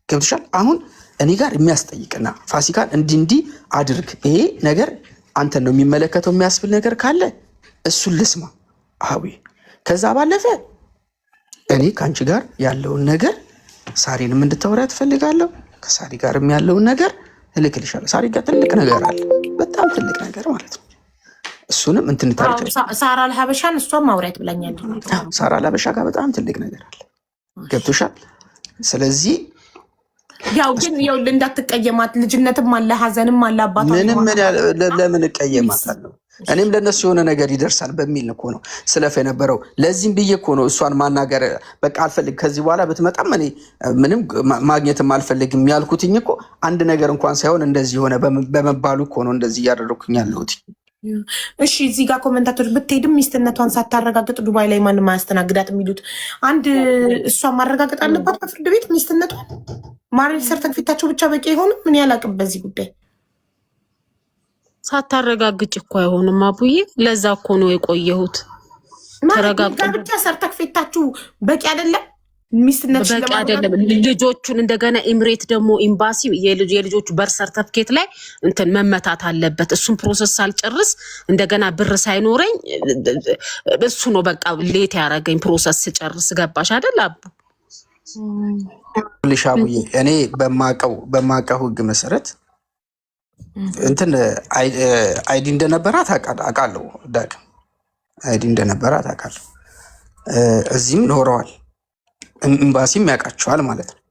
ገብቶሻል? አሁን እኔ ጋር የሚያስጠይቅና ፋሲካን እንዲህ አድርግ፣ ይሄ ነገር አንተን ነው የሚመለከተው የሚያስብል ነገር ካለ እሱን ልስማ ሀቡዬ። ከዛ ባለፈ እኔ ከአንቺ ጋር ያለውን ነገር ሳሪንም እንድታወራ ትፈልጋለሁ። ከሳሪ ጋርም ያለውን ነገር እልክልሻለሁ። ሳሪ ጋር ትልቅ ነገር አለ፣ በጣም ትልቅ ነገር ማለት ነው። እሱንም እንትን ታርጨ ሳራ ለሀበሻን እሷም ማውራት ብላኛለች። ሳራ ለሀበሻ ጋር በጣም ትልቅ ነገር አለ። ገብቶሻል? ስለዚህ ያው ግን ያው እንዳትቀየማት፣ ልጅነትም አለ ሀዘንም አለ። አባቷ ምንም ለምን እቀየማታለሁ? እኔም ለነሱ የሆነ ነገር ይደርሳል በሚል እኮ ነው ስለፍ የነበረው። ለዚህም ብዬ እኮ ነው እሷን ማናገር በቃ አልፈልግ፣ ከዚህ በኋላ ብትመጣም እኔ ምንም ማግኘትም አልፈልግም ያልኩትኝ እኮ አንድ ነገር እንኳን ሳይሆን እንደዚህ ሆነ በመባሉ እኮ ነው እንደዚህ እያደረኩኝ ያለሁት። እሺ እዚህ ጋር ኮመንታቶች ብትሄድም ሚስትነቷን ሳታረጋግጥ ዱባይ ላይ ማንም አያስተናግዳት የሚሉት አንድ እሷን ማረጋገጥ አለባት በፍርድ ቤት ሚስትነቷን። ማሬጅ ሰርተፊኬታቸው ብቻ በቂ አይሆንም? ምን ያላቅም በዚህ ጉዳይ ሳታረጋግጭ እኮ አይሆንም አቡዬ። ለዛ እኮ ነው የቆየሁት። ተረጋግጦ ብቻ ሰርተፊኬታችሁ በቂ አይደለም? ሚስትነት በቂ አይደለም። ልጆቹን እንደገና ኢምሬት ደግሞ ኤምባሲ የልጆቹ በር ሰርተፊኬት ላይ እንትን መመታት አለበት። እሱን ፕሮሰስ ሳልጨርስ እንደገና ብር ሳይኖረኝ እሱ ነው በቃ ሌት ያደረገኝ ፕሮሰስ ስጨርስ። ገባሽ አይደል አቡ? ልሻቡዬ እኔ በማቀው ህግ መሰረት እንትን አይዲ እንደነበራት አውቃለሁ። ዳግም አይዲ እንደነበራት አውቃለሁ። እዚህም ኖረዋል፣ ኤምባሲም ያውቃቸዋል ማለት ነው።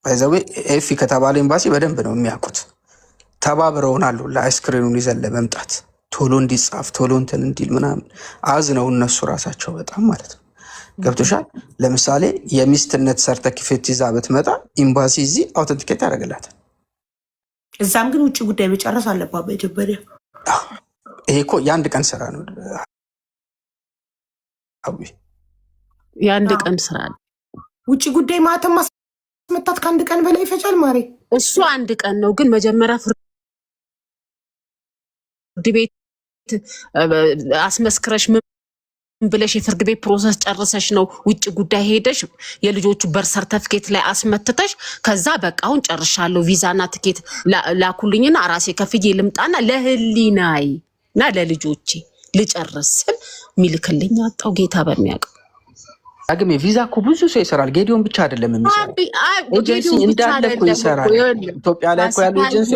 ባይዘዌ ኤፊ ከተባለ ኤምባሲ በደንብ ነው የሚያውቁት። ተባብረውናል ለአይስክሪኑን ይዘን ለመምጣት ቶሎ እንዲጻፍ ቶሎ እንትን እንዲል ምናምን አዝነው እነሱ ራሳቸው በጣም ማለት ነው። ገብቶሻል? ለምሳሌ የሚስትነት ሰርተፊኬት ይዛ ብትመጣ ኤምባሲ እዚህ አውተንቲኬት ያደርግላታል። እዛም ግን ውጭ ጉዳይ መጨረስ አለባት በኢትዮጵያ። ይሄ እኮ የአንድ ቀን ስራ ነው። የአንድ ቀን ስራ ነው። ውጭ ጉዳይ ማተም ማስመታት ከአንድ ቀን በላይ ይፈጃል ማሬ። እሱ አንድ ቀን ነው፣ ግን መጀመሪያ ፍርድ ቤት አስመስክረሽ ምን ብለሽ የፍርድ ቤት ፕሮሰስ ጨርሰሽ ነው ውጭ ጉዳይ ሄደሽ የልጆቹ በር ሰርተፊኬት ላይ አስመትተሽ ከዛ በቃ አሁን ጨርሻለሁ ቪዛና ትኬት ላኩልኝና ራሴ ከፍዬ ልምጣና ለህሊናይ እና ለልጆቼ ልጨርስ ስል ሚልክልኝ አጣው ጌታ በሚያውቀው። ዳግም ቪዛ እኮ ብዙ ሰው ይሰራል። ጌዲዮን ብቻ አይደለም የሚሰራው፣ ኤጀንሲ እንዳለ እኮ ይሰራል። ኢትዮጵያ ላይ እኮ ያሉ ኤጀንሲ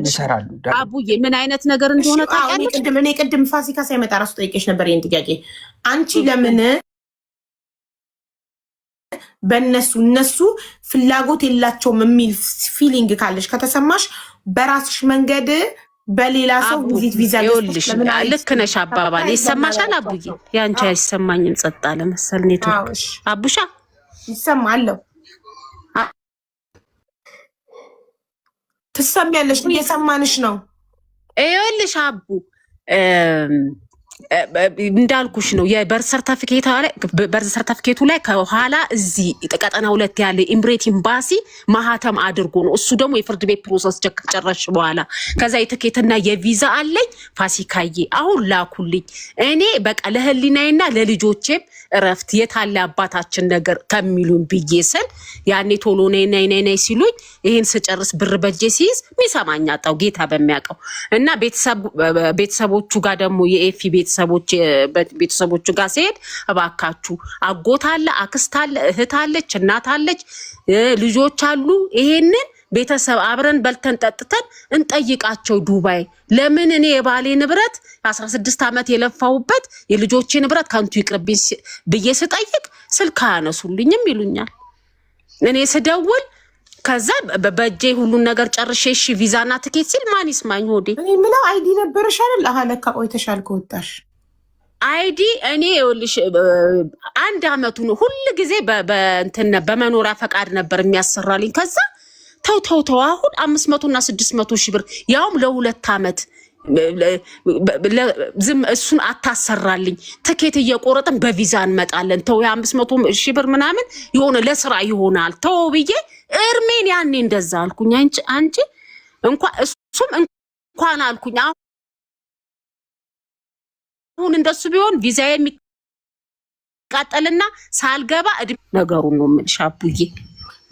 ይሰራሉ። አቡዬ ምን አይነት ነገር እንደሆነ ታውቂያለሽ? እኔ ቅድም ፋሲካ ሳይመጣ ራሱ ጠይቄሽ ነበር ይሄን ጥያቄ። አንቺ ለምን እነሱ ፍላጎት የላቸውም የሚል ፊሊንግ ካለሽ ከተሰማሽ በራስሽ መንገድ በሌላ ሰው ቪዛ ልክ ነሽ። አባባል ይሰማሻል አቡዬ? ያንቺ አይሰማኝም። ጸጥ አለ መሰል ኔትወርክ። አቡሻ ይሰማለሁ። ትሰሚያለሽ? እየሰማንሽ ነው። ይኸውልሽ አቡ እንዳልኩሽ ነው የበርዝ ሰርተፊኬቱ ላይ ከኋላ እዚህ ቀጠና 2 ያለ ኢምሬት ኤምባሲ ማህተም አድርጎ ነው። እሱ ደግሞ የፍርድ ቤት ፕሮሰስ ጨረሽ በኋላ ከዛ የትኬትና የቪዛ አለኝ። ፋሲካዬ አሁን ላኩልኝ። እኔ በቃ ለህሊናዬና ለልጆቼም እረፍት የታለ አባታችን ነገር ከሚሉን ብዬ ስል ያኔ ቶሎ ነይ ሲሉኝ ይሄን ስጨርስ ብር በጄ ሲይዝ ሚሰማኝ አጣው ጌታ በሚያውቀው እና ቤተሰቦቹ ጋር ደግሞ የኤፊ ቤተሰቦቹ ጋር ሲሄድ እባካችሁ አጎት አለ፣ አክስት አለ፣ እህት አለች፣ እናት አለች፣ ልጆች አሉ። ይሄንን ቤተሰብ አብረን በልተን ጠጥተን እንጠይቃቸው ዱባይ። ለምን እኔ የባሌ ንብረት 16 ዓመት የለፋውበት የልጆቼ ንብረት ከንቱ ይቅርብኝ ብዬ ስጠይቅ ስልክ አያነሱልኝም ይሉኛል። እኔ ስደውል ከዛ በእጄ ሁሉን ነገር ጨርሼ እሺ ቪዛና ትኬት ሲል ማን ይስማኝ ሆዴ። እኔ ምለው አይዲ ነበርሽ አይደል? አለካ ቆይተሻል ከወጣሽ አይዲ እኔ ይኸውልሽ 1 አመቱ ነው ሁሉ ጊዜ በመኖሪያ ፈቃድ ነበር የሚያሰራልኝ። ከዛ ተው አሁን 500 እና 600 ሺህ ብር ያውም ለ2 አመት ዝም እሱን አታሰራልኝ። ትኬት እየቆረጥን በቪዛ እንመጣለን። ተው የ500 ሺህ ብር ምናምን የሆነ ለስራ ይሆናል ተው ብዬ እርሜን ያኔ እንደዛ አልኩኝ። አንቺ እንኳን እሱም እንኳን አልኩኝ። አሁን እንደሱ ቢሆን ቪዛ የሚቃጠልና ሳልገባ ነገሩን ነው የምልሽ አቡዬ።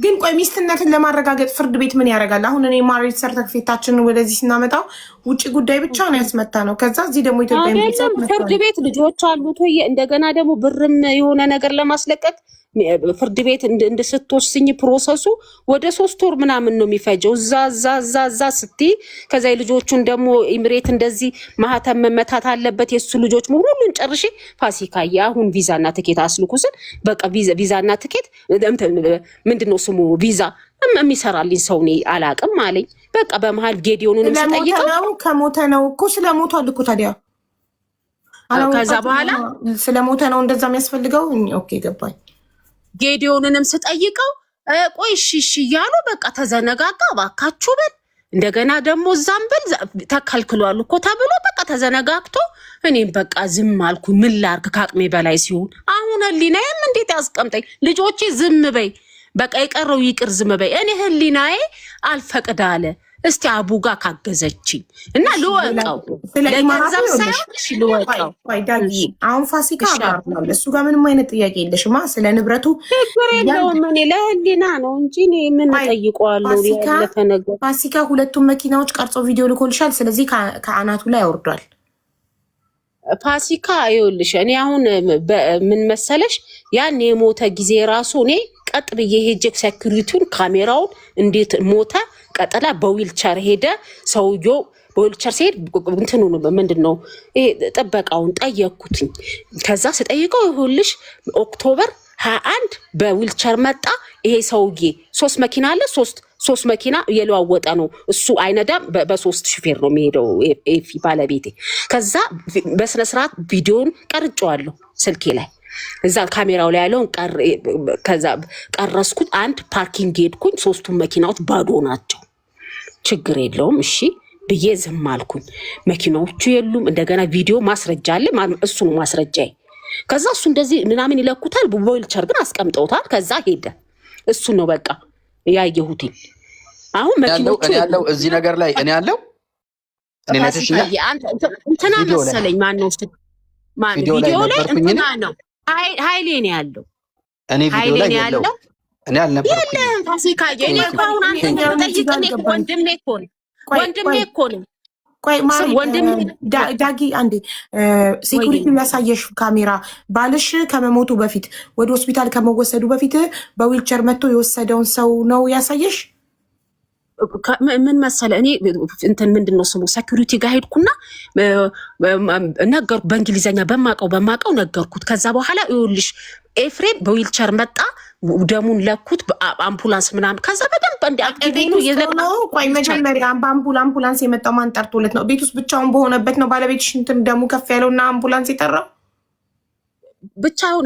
ግን ቆይ ሚስትነትን ለማረጋገጥ ፍርድ ቤት ምን ያደርጋል? አሁን እኔ ማሬጅ ሰርተፊኬታችንን ወደዚህ ስናመጣው ውጭ ጉዳይ ብቻ ነው ያስመታ ነው። ከዛ እዚህ ደግሞ ኢትዮጵያ ፍርድ ቤት ልጆች አሉት ወይ እንደገና ደግሞ ብርም የሆነ ነገር ለማስለቀቅ ፍርድ ቤት እንድስትወስኝ ፕሮሰሱ ወደ 3 ወር ምናምን ነው የሚፈጀው። እዛ ስትይ ከዛ ልጆቹን ደግሞ ኢምሬት እንደዚህ ማህተም መመታት አለበት የሱ ልጆች ሁሉን ጨርሼ ፋሲካዬ አሁን ቪዛና ትኬት አስልኩስን በቃ ቪዛና ትኬት ምንድነው ስሙ ቪዛ የሚሰራልኝ ሰው እኔ አላቅም አለኝ። በቃ በመሃል ጌዲዮኑንም ስጠይቀው ከሞተ ነው እኮ ስለሞቷል እኮ ታዲያ ከዛ በኋላ ስለሞተ ነው እንደዛ የሚያስፈልገው። ኦኬ ገባኝ። ጌዲዮንንም ስጠይቀው ቆይ እሺ እያሉ በቃ ተዘነጋጋ። እባካችሁ በል እንደገና ደግሞ እዛም በል ተከልክሏል እኮ ተብሎ በቃ ተዘነጋግቶ እኔም በቃ ዝም አልኩ። ምን ላርግ ከአቅሜ በላይ ሲሆን አሁን ህሊናዬም እንዴት ያስቀምጠኝ? ልጆቼ ዝም በይ በቃ የቀረው ይቅር ዝም በይ። እኔ ህሊናዬ አልፈቅድ አለ። እስቲ አቡጋ ካገዘችኝ እና ልወቀው ለገንዘብ ሳይሆን ልወቀው። አሁን ፋሲካ እሱ ጋር ምንም አይነት ጥያቄ የለሽማ ስለ ንብረቱ ችግር የለውም። እኔ ለህሊና ነው እንጂ እኔ ምን ጠይቀዋለሁ? ፋሲካ 2ቱም መኪናዎች ቀርጾ ቪዲዮ ልኮልሻል። ስለዚህ ከአናቱ ላይ ያወርዷል። ፋሲካ ይኸውልሽ እኔ አሁን ምን መሰለሽ ያን የሞተ ጊዜ ራሱ እኔ ቀጥ ብዬ ሄጄ ሴኩሪቲውን ካሜራውን እንዴት ሞተ ቀጠላ በዊልቸር ሄደ ሰውየው በዊልቸር ሲሄድ እንትኑ ምንድነው ጥበቃውን ጠየቅኩትኝ። ከዛ ስጠይቀው ይሁንልሽ ኦክቶበር 21 በዊልቸር መጣ ይሄ ሰውዬ 3 መኪና አለ 3 መኪና የለዋወጠ ነው እሱ አይነዳም በ3 ሹፌር ነው የሚሄደው ኤፊ ባለቤቴ። ከዛ በስነ ስርዓት ቪዲዮን ቀርጬዋለሁ ስልኬ ላይ እዛ ካሜራው ላይ ያለውን ከዛ ቀረስኩት። አንድ ፓርኪንግ ሄድኩኝ 3ቱም መኪናዎች ባዶ ናቸው። ችግር የለውም እሺ ብዬ ዝም አልኩኝ። መኪናዎቹ የሉም። እንደገና ቪዲዮ ማስረጃ አለ እሱ ነው ማስረጃዬ። ከዛ እሱ እንደዚህ ምናምን ይለኩታል በዊልቸር ግን አስቀምጠውታል። ከዛ ሄደ እሱ ነው በቃ ያየሁትኝ። አሁን መኪናዎቹ ያለው እዚህ ነገር ላይ እኔ ያለው እኔ ነትሽኛ እንትና መሰለኝ ማን ነው ቪዲዮ ላይ እንትና ነው ኃይሌ ነው ያለው። እኔ ቪዲዮ ላይ ያለው እኔ አልነበርኩም። የለም ፋሲካ የኔ አሁን አንተ ጠይቀኝ ወንድሜ እኮ ነው። ቆይ ዳጊ አንዴ ሴኩሪቲ ያሳየሽ ካሜራ ባልሽ ከመሞቱ በፊት ወደ ሆስፒታል ከመወሰዱ በፊት በዊልቸር መጥቶ የወሰደውን ሰው ነው ያሳየሽ? ምን መሰለ እኔ እንትን ምንድነው ስሙ ሴኩሪቲ ጋር ሄድኩና ነገርኩ በእንግሊዘኛ በማቀው ነገርኩት። ከዛ በኋላ ይኸውልሽ ኤፍሬም በዊልቸር መጣ ደሙን ለኩት አምቡላንስ ምናምን ከዛ በደንብ እንደ አክቲቪቲ ነው። ቆይ መጀመሪያ አምቡላንስ የመጣው ማን ጠርቶለት ነው? ቤት ውስጥ ብቻውን በሆነበት ነው ባለቤትሽ እንትን ደሙ ከፍ ያለውና አምቡላንስ የጠራው? ብቻውን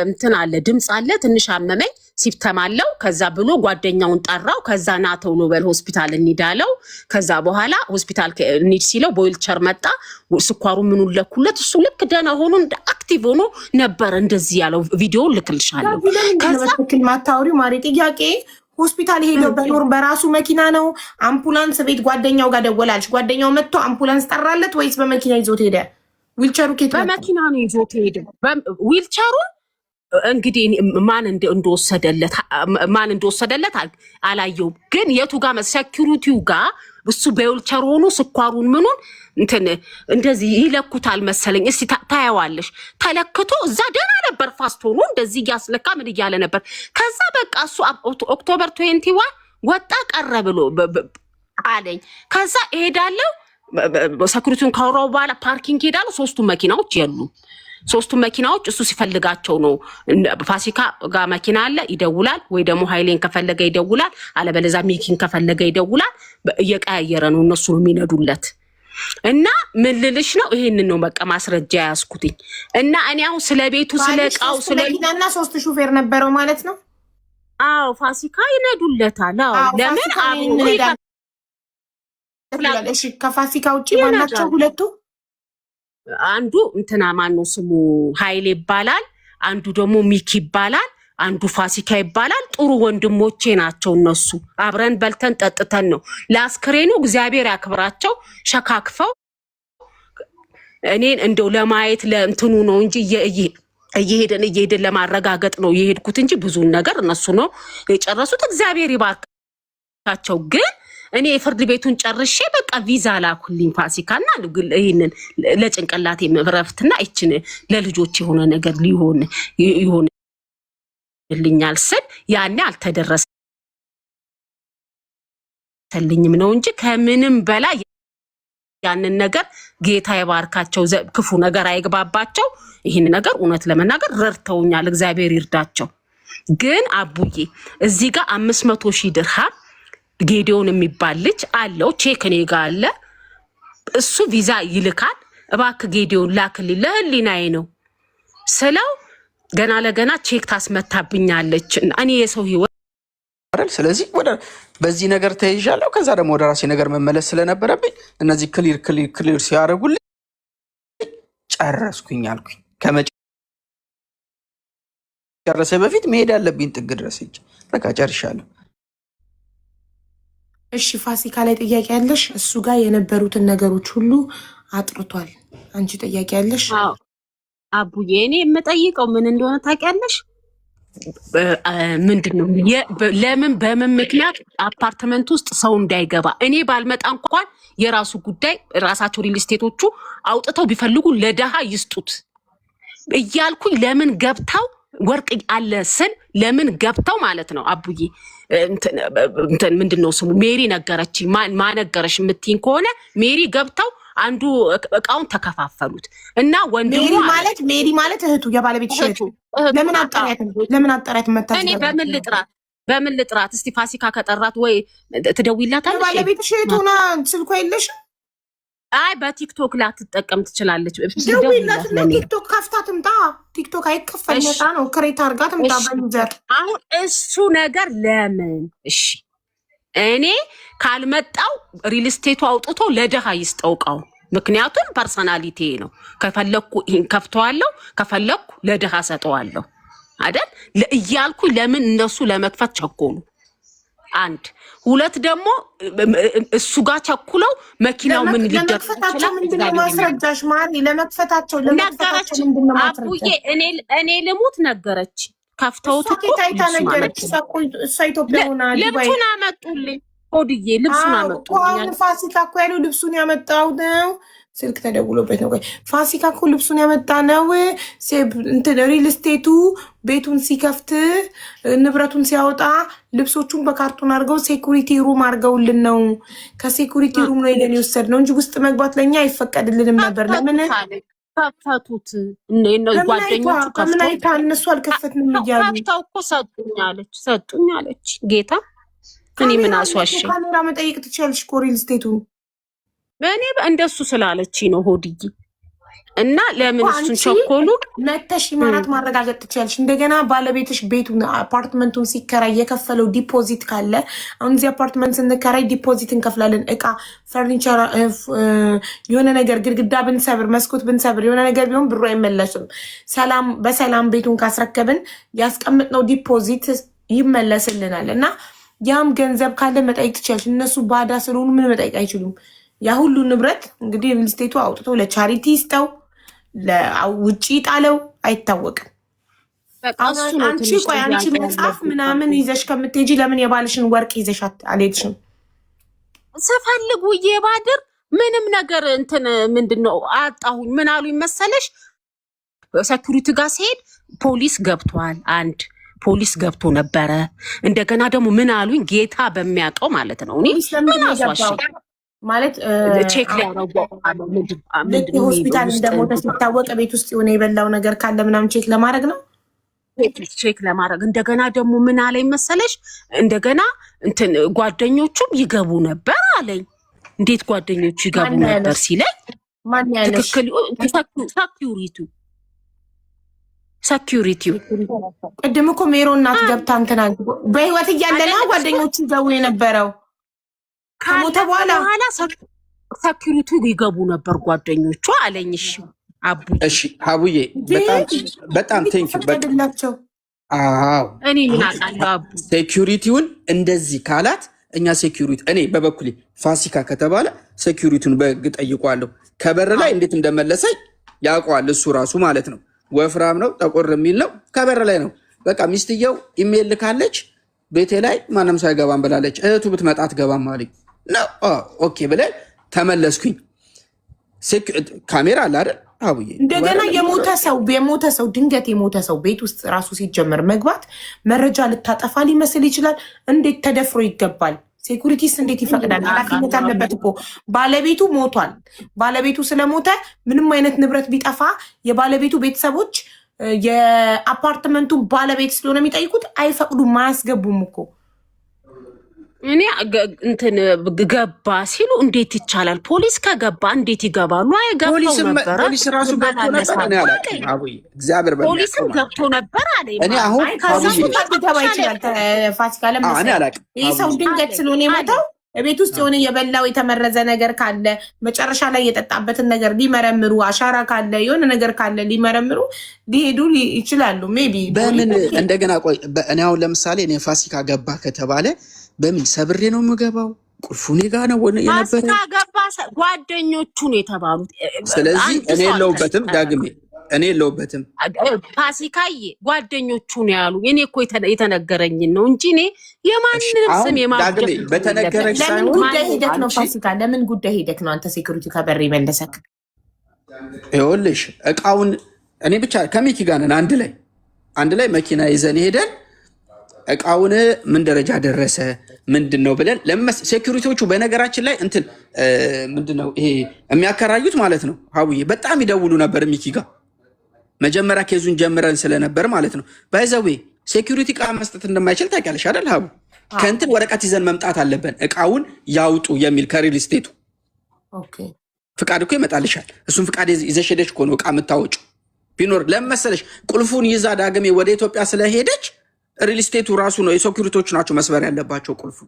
እንትን አለ ድምፅ አለ ትንሽ አመመኝ ሲፕተም አለው። ከዛ ብሎ ጓደኛውን ጠራው። ከዛ ና ተብሎ በል ሆስፒታል እንሂዳለው። ከዛ በኋላ ሆስፒታል እንሂድ ሲለው በዊልቸር መጣ። ስኳሩ ምኑን ለኩለት። እሱ ልክ ደህና ሆኖ እንደ አክቲቭ ሆኖ ነበር እንደዚህ ያለው። ቪዲዮ ልክልሻለሁ። ከዛ ማታወሪው ማሪ ጥያቄ ሆስፒታል ሄደው በራሱ መኪና ነው አምቡላንስ ቤት ጓደኛው ጋር ደወላልሽ? ጓደኛው መጥቶ አምቡላንስ ጠራለት ወይስ በመኪና ይዞት ሄደ? ዊልቸሩ ከየት መጣ? በመኪና ነው ይዞት ሄደ። ዊልቸሩን እንግዲህ ማን እንደወሰደለት አላየውም። ግን የቱ ጋር ሴኩሪቲው ጋር እሱ በዊልቸር ሆኖ ስኳሩን ምኑን እንትን እንደዚህ ይለኩታል መሰለኝ። እስቲ ታያዋለሽ። ተለክቶ እዛ ደህና ነበር። ፋስት ሆኖ እንደዚህ እያስለካ ምን እያለ ነበር። ከዛ በቃ እሱ ኦክቶበር 21 ወጣ ቀረ ብሎ አለኝ። ከዛ እሄዳለሁ ሴኩሪቲውን ካወራው በኋላ ፓርኪንግ ሄዳለሁ። ሶስቱ መኪናዎች የሉም። ሶስቱ መኪናዎች እሱ ሲፈልጋቸው ነው። ፋሲካ ጋር መኪና አለ ይደውላል፣ ወይ ደግሞ ኃይሌን ከፈለገ ይደውላል፣ አለበለዚያ ሚኪን ከፈለገ ይደውላል። እየቀያየረ ነው እነሱ ነው የሚነዱለት። እና ምን ልልሽ ነው ይሄንን ነው በቃ ማስረጃ ያስኩትኝ። እና እኔ አሁን ስለ ቤቱ ስለ እቃው ስለ መኪናና 3 ሹፌር ነበረው ማለት ነው። አዎ ፋሲካ ይነዱለታል። አዎ ለምን አብሮ እሺ ከፋሲካ ውጪ ማናቸው ሁለቱ? አንዱ እንትና ማነው ስሙ ኃይሌ ይባላል። አንዱ ደግሞ ሚኪ ይባላል። አንዱ ፋሲካ ይባላል። ጥሩ ወንድሞቼ ናቸው እነሱ። አብረን በልተን ጠጥተን ነው ለአስክሬኑ እግዚአብሔር ያክብራቸው ሸካክፈው እኔን እንደው ለማየት ለእንትኑ ነው እንጂ እየሄደን ለማረጋገጥ ነው የሄድኩት እንጂ ብዙን ነገር እነሱ ነው የጨረሱት። እግዚአብሔር ይባርካቸው። ግን እኔ የፍርድ ቤቱን ጨርሼ በቃ ቪዛ ላኩልኝ ፋሲካና ይሄንን ለጭንቅላቴ መብረፍትና እችን ለልጆች የሆነ ነገር ሊሆንልኛል ስል ያኔ አልተደረሰልኝም ነው እንጂ ከምንም በላይ ያንን ነገር ጌታ ይባርካቸው፣ ክፉ ነገር አይግባባቸው። ይህን ነገር እውነት ለመናገር ረድተውኛል፣ እግዚአብሔር ይርዳቸው። ግን አቡዬ እዚህ ጋር 500,000 ድርሃም ጌዲዮን የሚባል ልጅ አለው፣ ቼክ እኔ ጋር አለ። እሱ ቪዛ ይልካል። እባክህ ጌዲዮን ላክልኝ ለህሊናዬ ነው ስለው ገና ለገና ቼክ ታስመታብኛለች። እኔ የሰው ህይወት አይደል? ስለዚህ ወደ በዚህ ነገር ተይዣለሁ። ከዛ ደግሞ ወደ ራሴ ነገር መመለስ ስለነበረብኝ እነዚህ ክሊር ሲያደርጉልኝ ጨረስኩኝ አልኩኝ። ከመጨረሴ በፊት መሄድ ያለብኝ ጥግ ድረስ ሂጅ በቃ ጨርሻለሁ። እሺ ፋሲካ ላይ ጥያቄ ያለሽ? እሱ ጋር የነበሩትን ነገሮች ሁሉ አጥርቷል። አንቺ ጥያቄ ያለሽ? አቡዬ እኔ የምጠይቀው ምን እንደሆነ ታውቂያለሽ? ምንድነው ለምን በምን ምክንያት አፓርትመንት ውስጥ ሰው እንዳይገባ እኔ ባልመጣ እንኳን የራሱ ጉዳይ ራሳቸው ሪል ስቴቶቹ አውጥተው ቢፈልጉ ለደሃ ይስጡት እያልኩኝ ለምን ገብተው ወርቅ አለ ስል ለምን ገብተው ማለት ነው። አቡዬ እንትን ምንድነው ስሙ ሜሪ ነገረችኝ። ማነገረሽ የምትይኝ ከሆነ ሜሪ ገብተው አንዱ እቃውን ተከፋፈሉት እና ወንድሙ ሜሪ ማለት እህቱ የባለቤት እህቱ። ለምን አጣሪያት መጣ? እኔ በምን ልጥራት? እስቲ ፋሲካ ከጠራት ወይ ትደውይላታለሽ? የባለቤት እህቱ ሆና ስልኳ የለሽም? አይ በቲክቶክ ላትጠቀም ትችላለች። ደውይላት ነው። ቲክቶክ ከፍታ ትምጣ። ቲክቶክ አይከፈል ነፃ ነው። ክሬት አድርጋ ትምጣ በሚዘር። አሁን እሱ ነገር ለምን እሺ እኔ ካልመጣው ሪል ስቴቱ አውጥቶ ለደሃ ይስጠውቃው። ምክንያቱም ፐርሰናሊቲ ነው። ከፈለኩ ይሄን ከፍተዋለሁ፣ ከፈለኩ ለደሃ ሰጠዋለሁ አይደል እያልኩ ለምን እነሱ ለመክፈት ቸኮሉ? አንድ ሁለት ደግሞ እሱ ጋር ቸኩለው መኪናው ምን ሊደርስ ይችላል? ምንድነው ማስረጃሽ? ማን ለመክፈታቸው ምንድነው ማስረጃ? አቡዬ እኔ ልሙት ነገረች። ከፍተውት እኮ ነገረች። እሷ ኢትዮጵያ ሆና ልብሱን አመጡልኝ። ሆድዬ ልብሱን አመጡልኝ። ፋሲካ እኮ ያለው ልብሱን ያመጣው ነው። ስልክ ተደውሎበት ነው። ፋሲካ እኮ ልብሱን ያመጣ ነው። እንትን ሪል ስቴቱ ቤቱን ሲከፍት ንብረቱን ሲያወጣ ልብሶቹን በካርቶን አድርገው ሴኩሪቲ ሩም አድርገውልን ነው። ከሴኩሪቲ ሩም ነው ሄደን የወሰድነው እንጂ ውስጥ መግባት ለእኛ አይፈቀድልንም ነበር። ለምን ከፈቱት? ጓደኞቹ ከፍተው እነሱ አልከፈትንም እያሉ ከፍተው እኮ ሰጡኝ አለች። ጌታ እኔ ምን አስዋሸኝ? ካሜራ መጠየቅ ትችያለሽ እኮ ሪል ስቴቱን። እኔ እንደሱ ስላለች ነው ሆድዬ። እና ለምን እሱን ቸኮሉ? መተሽ ኢማራት ማረጋገጥ ትችያለሽ። እንደገና ባለቤትሽ ቤቱን አፓርትመንቱን ሲከራይ የከፈለው ዲፖዚት ካለ አሁን እዚህ አፓርትመንት ስንከራይ ዲፖዚት እንከፍላለን። እቃ፣ ፈርኒቸር፣ የሆነ ነገር ግድግዳ ብንሰብር፣ መስኮት ብንሰብር፣ የሆነ ነገር ቢሆን ብሩ አይመለስም። በሰላም ቤቱን ካስረከብን ያስቀምጥነው ዲፖዚት ይመለስልናል። እና ያም ገንዘብ ካለ መጠየቅ ትችያለሽ። እነሱ ባዳ ስለሆኑ ምን መጠየቅ አይችሉም። ያ ሁሉ ንብረት እንግዲህ ሪል ስቴቱ አውጥቶ ለቻሪቲ ይስጠው ለውጭ ጣለው አይታወቅም። አንቺ መጽሐፍ ምናምን ይዘሽ ከምትሄጂ ለምን የባልሽን ወርቅ ይዘሽ አልሄድሽም? ስፈልግ ውዬ ባድር ምንም ነገር እንትን ምንድነው አጣሁኝ። ምን አሉኝ መሰለሽ? ሴኩሪቲ ጋር ሲሄድ ፖሊስ ገብቷል። አንድ ፖሊስ ገብቶ ነበረ። እንደገና ደግሞ ምን አሉኝ? ጌታ በሚያውቀው ማለት ነው። እኔ ምን አሷሽ ማለት ቼክ ሊያረጉ ሆስፒታል እንደሞተ ሲታወቅ ቤት ውስጥ የሆነ የበላው ነገር ካለ ምናምን ቼክ ለማድረግ ነው። ቼክ ለማድረግ እንደገና ደግሞ ምን አለኝ መሰለሽ? እንደገና እንትን ጓደኞቹም ይገቡ ነበር አለኝ። እንዴት ጓደኞቹ ይገቡ ነበር ሲለኝ ትክክል ሴኩሪቲው ቅድም እኮ ሜሮ እናት ገብታ እንትና በህይወት እያለና ጓደኞቹ ይገቡ የነበረው ከሞተ በኋላ ሴኩሪቲው ይገቡ ነበር ጓደኞቹ አለኝ። እሺ አቡ እሺ ሀቡዬ በጣም ቴንኪው በጣም አዎ እኔ ምን አውቃለሁ አቡ ሴኩሪቲውን እንደዚህ ካላት እኛ ሴኩሪቲ እኔ በበኩሌ ፋሲካ ከተባለ ሴኩሪቲውን በግ ጠይቋለሁ። ከበር ላይ እንዴት እንደመለሰኝ ያውቀዋል እሱ ራሱ ማለት ነው። ወፍራም ነው ጠቆር የሚል ነው። ከበር ላይ ነው በቃ ሚስትየው ኢሜል ልካለች ቤቴ ላይ ማንም ሳይገባም ብላለች። እህቱ ብትመጣ አትገባም አለኝ። ኦኬ ብለን ተመለስኩኝ። ካሜራ አለ አይደል አቡዬ? እንደገና የሞተ ሰው ድንገት የሞተ ሰው ቤት ውስጥ ራሱ ሲጀመር መግባት መረጃ ልታጠፋ ሊመስል ይችላል። እንዴት ተደፍሮ ይገባል? ሴኩሪቲስ እንዴት ይፈቅዳል? ኃላፊነት አለበት እኮ። ባለቤቱ ሞቷል። ባለቤቱ ስለሞተ ምንም አይነት ንብረት ቢጠፋ የባለቤቱ ቤተሰቦች የአፓርትመንቱ ባለቤት ስለሆነ የሚጠይቁት አይፈቅዱም፣ አያስገቡም እኮ። እኔ እንትን ገባ ሲሉ እንዴት ይቻላል? ፖሊስ ከገባ እንዴት ይገባሉ? አይገባው ነበር። ፖሊስ ራሱ ገብቶ ነበር። እኔ አላውቅም አቡዬ፣ እግዚአብሔር በሚያውቀው ፖሊስም ገብቶ ነበር አለ። እኔ አሁን ሊገባ ይችላል። ፋሲካ ለምሳሌ ይህ ሰው ድንገት ስለሆነ የሞተው ቤት ውስጥ የሆነ የበላው የተመረዘ ነገር ካለ መጨረሻ ላይ የጠጣበትን ነገር ሊመረምሩ፣ አሻራ ካለ የሆነ ነገር ካለ ሊመረምሩ ሊሄዱ ይችላሉ። ሜይ ቢ በምን እንደገና ቆይ፣ እኔ አሁን ለምሳሌ እኔ ፋሲካ ገባ ከተባለ በምን ሰብሬ ነው የምገባው? ቁልፉ እኔ ጋ ነው የነበረ። ፋሲካ ገባ ጓደኞቹ ነው የተባሉት። ስለዚህ እኔ የለሁበትም ዳግሜ፣ እኔ የለሁበትም። ፋሲካዬ ጓደኞቹ ነው ያሉ። እኔ እኮ የተነገረኝን ነው እንጂ እኔ የማንንም ስም ዳግሜ በተነገረኝ ሳይሆን ለምን ጉዳይ ሄደክ ነው ፋሲካ? ለምን ጉዳይ ሄደክ ነው አንተ ሴኩሪቲ ከበር መለሰክ? ይኸውልሽ እቃውን እኔ ብቻ ከሚኪ ጋር ነን አንድ ላይ መኪና ይዘን ሄደን እቃውን ምን ደረጃ ደረሰ ምንድን ነው ብለን ሴኩሪቲዎቹ በነገራችን ላይ እንትን ምንድን ነው ይሄ የሚያከራዩት ማለት ነው ሀቡዬ በጣም ይደውሉ ነበር ሚኪ ጋር መጀመሪያ ኬዙን ጀምረን ስለነበር ማለት ነው። ባይዘዌ ሴኩሪቲ እቃ መስጠት እንደማይችል ታውቂያለሽ አይደል ሀቡ? ከእንትን ወረቀት ይዘን መምጣት አለብን እቃውን ያውጡ የሚል ከሪል ስቴቱ ፍቃድ እኮ ይመጣልሻል። እሱም ፍቃድ ይዘሽ ሄደች እኮ ነው እቃ የምታወጪው። ቢኖር ለምን መሰለሽ ቁልፉን ይዛ ዳግሜ ወደ ኢትዮጵያ ስለሄደች ሪል ስቴቱ ራሱ ነው የሴኩሪቲዎቹ ናቸው መስበር ያለባቸው ቁልፉ።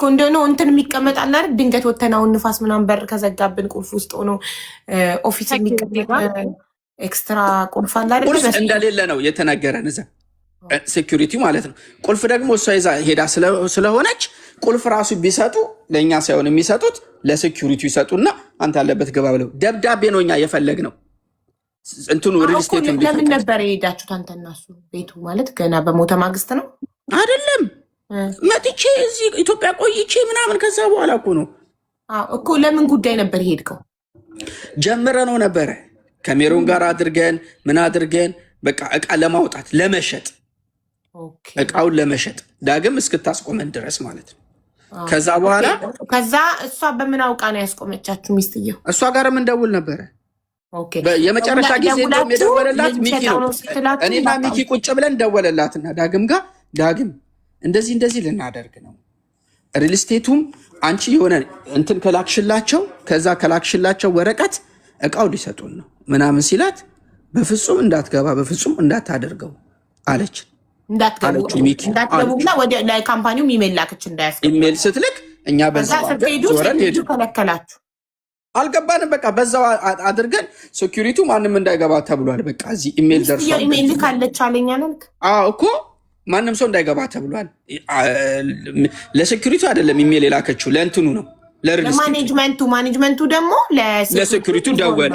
እንደሆነ እንትን የሚቀመጥ አለ አይደል? ድንገት ወተናውን ንፋስ ምናምን በር ከዘጋብን ቁልፍ ውስጥ ሆኖ ኦፊስ የሚቀመጥ ኤክስትራ ቁልፍ አለ አይደል? ቁልፍ እንደሌለ ነው የተነገረን እዛ ሴኩሪቲ ማለት ነው። ቁልፍ ደግሞ እሷ ይዛ ሄዳ ስለሆነች ቁልፍ ራሱ ቢሰጡ ለእኛ ሳይሆን የሚሰጡት ለሴኩሪቲ ይሰጡና አንተ አለበት ገባ ብለው ደብዳቤ ነው እኛ የፈለግ ነው። እንትኑ ሪል ስቴት ለምን ነበር የሄዳችሁት አንተ እና እሱ? ቤቱ ማለት ገና በሞተ ማግስት ነው አይደለም? መጥቼ እዚህ ኢትዮጵያ ቆይቼ ምናምን ከዛ በኋላ እኮ ነው እኮ። ለምን ጉዳይ ነበር ሄድከው? ጀምረ ነው ነበረ ከሜሮን ጋር አድርገን ምን አድርገን በቃ እቃ ለማውጣት ለመሸጥ እቃውን ለመሸጥ ዳግም እስክታስቆመን ድረስ ማለት ነው። ከዛ በኋላ ከዛ እሷ በምን አውቃ ነው ያስቆመቻችሁ? ሚስትየው እሷ ጋርም እንደውል ነበረ። የመጨረሻ ጊዜ እንደውም የደወለላት ሚኪ ነው። እኔና ሚኪ ቁጭ ብለን ደወለላትና ዳግም ጋር ዳግም እንደዚህ ልናደርግ ነው፣ ሪል ስቴቱም አንቺ የሆነ እንትን ከላክሽላቸው ከዛ ከላክሽላቸው ወረቀት እቃው ሊሰጡን ነው ምናምን ሲላት በፍጹም እንዳትገባ በፍጹም እንዳታደርገው አለች። እንዳትገቡና ወደ ላይ ካምፓኒው ኢሜል ላከች እንዳያስገቡ ኢሜል ስትልክ እኛ በዛው ዞረን ሄዱ ከለከላችሁ። አልገባንም። በቃ በዛው አድርገን ሴኩሪቲው ማንም እንዳይገባ ተብሏል። በቃ እዚህ ኢሜል ደርሷል። ኢሜል ካለች አለኝ አላልክ? አዎ እኮ ማንም ሰው እንዳይገባ ተብሏል። ለሴኩሪቲው አይደለም ኢሜል የላከችው ለእንትኑ ነው ለማኔጅመንቱ ደግሞ ለሴኩሪቲው ደወለ።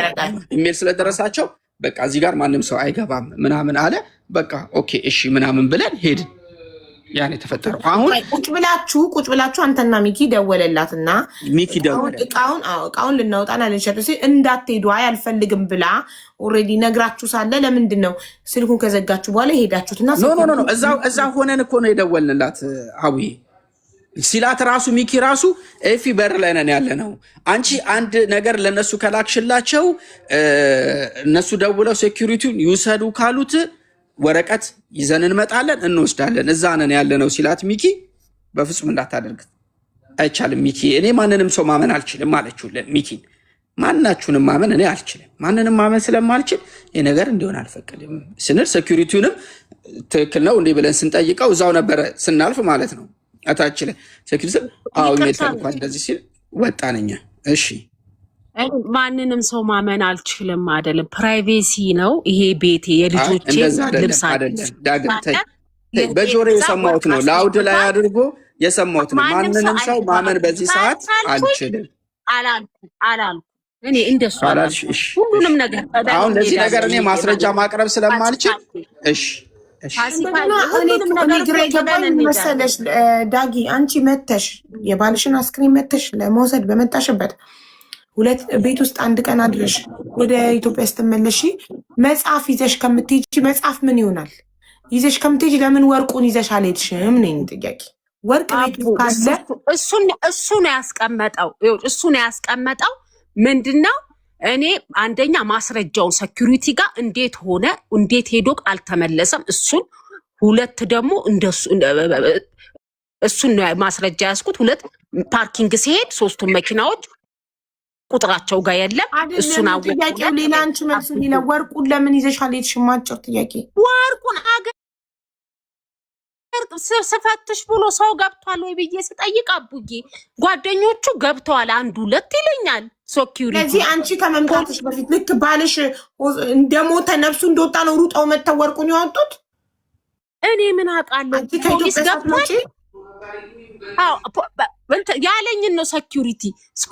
ኢሜል ስለደረሳቸው በቃ እዚህ ጋር ማንም ሰው አይገባም ምናምን አለ። በቃ ኦኬ እሺ ምናምን ብለን ሄድን። ያን የተፈጠረው አሁን ቁጭ ብላችሁ አንተና ሚኪ ደወለላትና ሚኪ ደወለ እቃውን ልናወጣና ልንሸጥ ሲል እንዳትሄዱ አልፈልግም ብላ ኦልሬዲ ነግራችሁ ሳለ ለምንድን ነው ስልኩን ከዘጋችሁ በኋላ ሄዳችሁትና? ኖ እዛ ሆነን እኮ ነው የደወልንላት አቡዬ ሲላት ራሱ ሚኪ ራሱ ኤፊ በር ላይ ነን ያለ ነው። አንቺ አንድ ነገር ለነሱ ከላክሽላቸው እነሱ ደውለው ሴኩሪቲውን ይውሰዱ ካሉት ወረቀት ይዘን እንመጣለን እንወስዳለን እዛ ነን ያለ ነው ሲላት ሚኪ በፍጹም እንዳታደርግ አይቻልም ሚኪ እኔ ማንንም ሰው ማመን አልችልም አለችው። ሚኪ ማናችሁንም ማመን እኔ አልችልም ማንንም ማመን ስለማልችል ይሄ ነገር እንዲሆን አልፈቀድም ስንል ሴኩሪቲውንም ትክክል ነው እንዴ ብለን ስንጠይቀው እዛው ነበረ ስናልፍ ማለት ነው አታች ላይ ሴኩሪቲ አው ኢሜል ተልኳል እንደዚህ ሲል ወጣነኛ። እሺ ማንንም ሰው ማመን አልችልም አይደለም፣ ፕራይቬሲ ነው ይሄ ቤቴ የልጆቼ ልብስ አይደለም። ዳግም በጆሮ የሰማሁት ነው ላውድ ላይ አድርጎ የሰማሁት ነው። ማንንም ሰው ማመን በዚህ ሰዓት አልችልም አላልኩ እኔ እንደሱ አላልሽ። ሁሉንም ነገር አሁን ለዚህ ነገር እኔ ማስረጃ ማቅረብ ስለማልችል እሺ መሰለሽ ዳጊ አንቺ መተሽ የባልሽን አስክሬን መተሽ ለመውሰድ በመጣሽበት ሁለት ቤት ውስጥ አንድ ቀን አድረሽ ወደ ኢትዮጵያ ስትመለሺ መጽሐፍ ይዘሽ ከምትሄጂ መጽሐፍ ምን ይሆናል? ይዘሽ ከምትሄጂ ለምን ወርቁን ይዘሽ አልሄድሽም? ነኝ ጥያቄ። ወርቅ ቤት ካለ እሱ ነው ያስቀመጠው ምንድነው? እኔ አንደኛ ማስረጃውን ሴኩሪቲ ጋር እንዴት ሆነ እንዴት ሄዶ አልተመለሰም እሱን፣ ሁለት ደግሞ እንደሱ እሱን ነው ማስረጃ ያስኩት። ሁለት ፓርኪንግ ሲሄድ ሶስቱን መኪናዎች ቁጥራቸው ጋር የለም እሱን አወቀ። ጥያቄው ሌላ አንቺ መልሱ ሌላ። ወርቁን ለምን ይዘሽ አልሄድሽም? ማጭር ጥያቄ። ወርቁን አገር ስፈትሽ ብሎ ሰው ገብቷል ወይ ብዬ ስጠይቅ አቡዬ ጓደኞቹ ገብተዋል አንድ ሁለት ይለኛል ሴኩሪቲ። ስለዚህ አንቺ ከመምጣትሽ በፊት ልክ ባልሽ እንደሞተ ነፍሱ እንደወጣ ነው ሩጣው መተው ወርቁን ያወጡት። እኔ ምን አውቃለሁ? ፖሊስ ገብቷል ያለኝን ነው ሴኩሪቲ።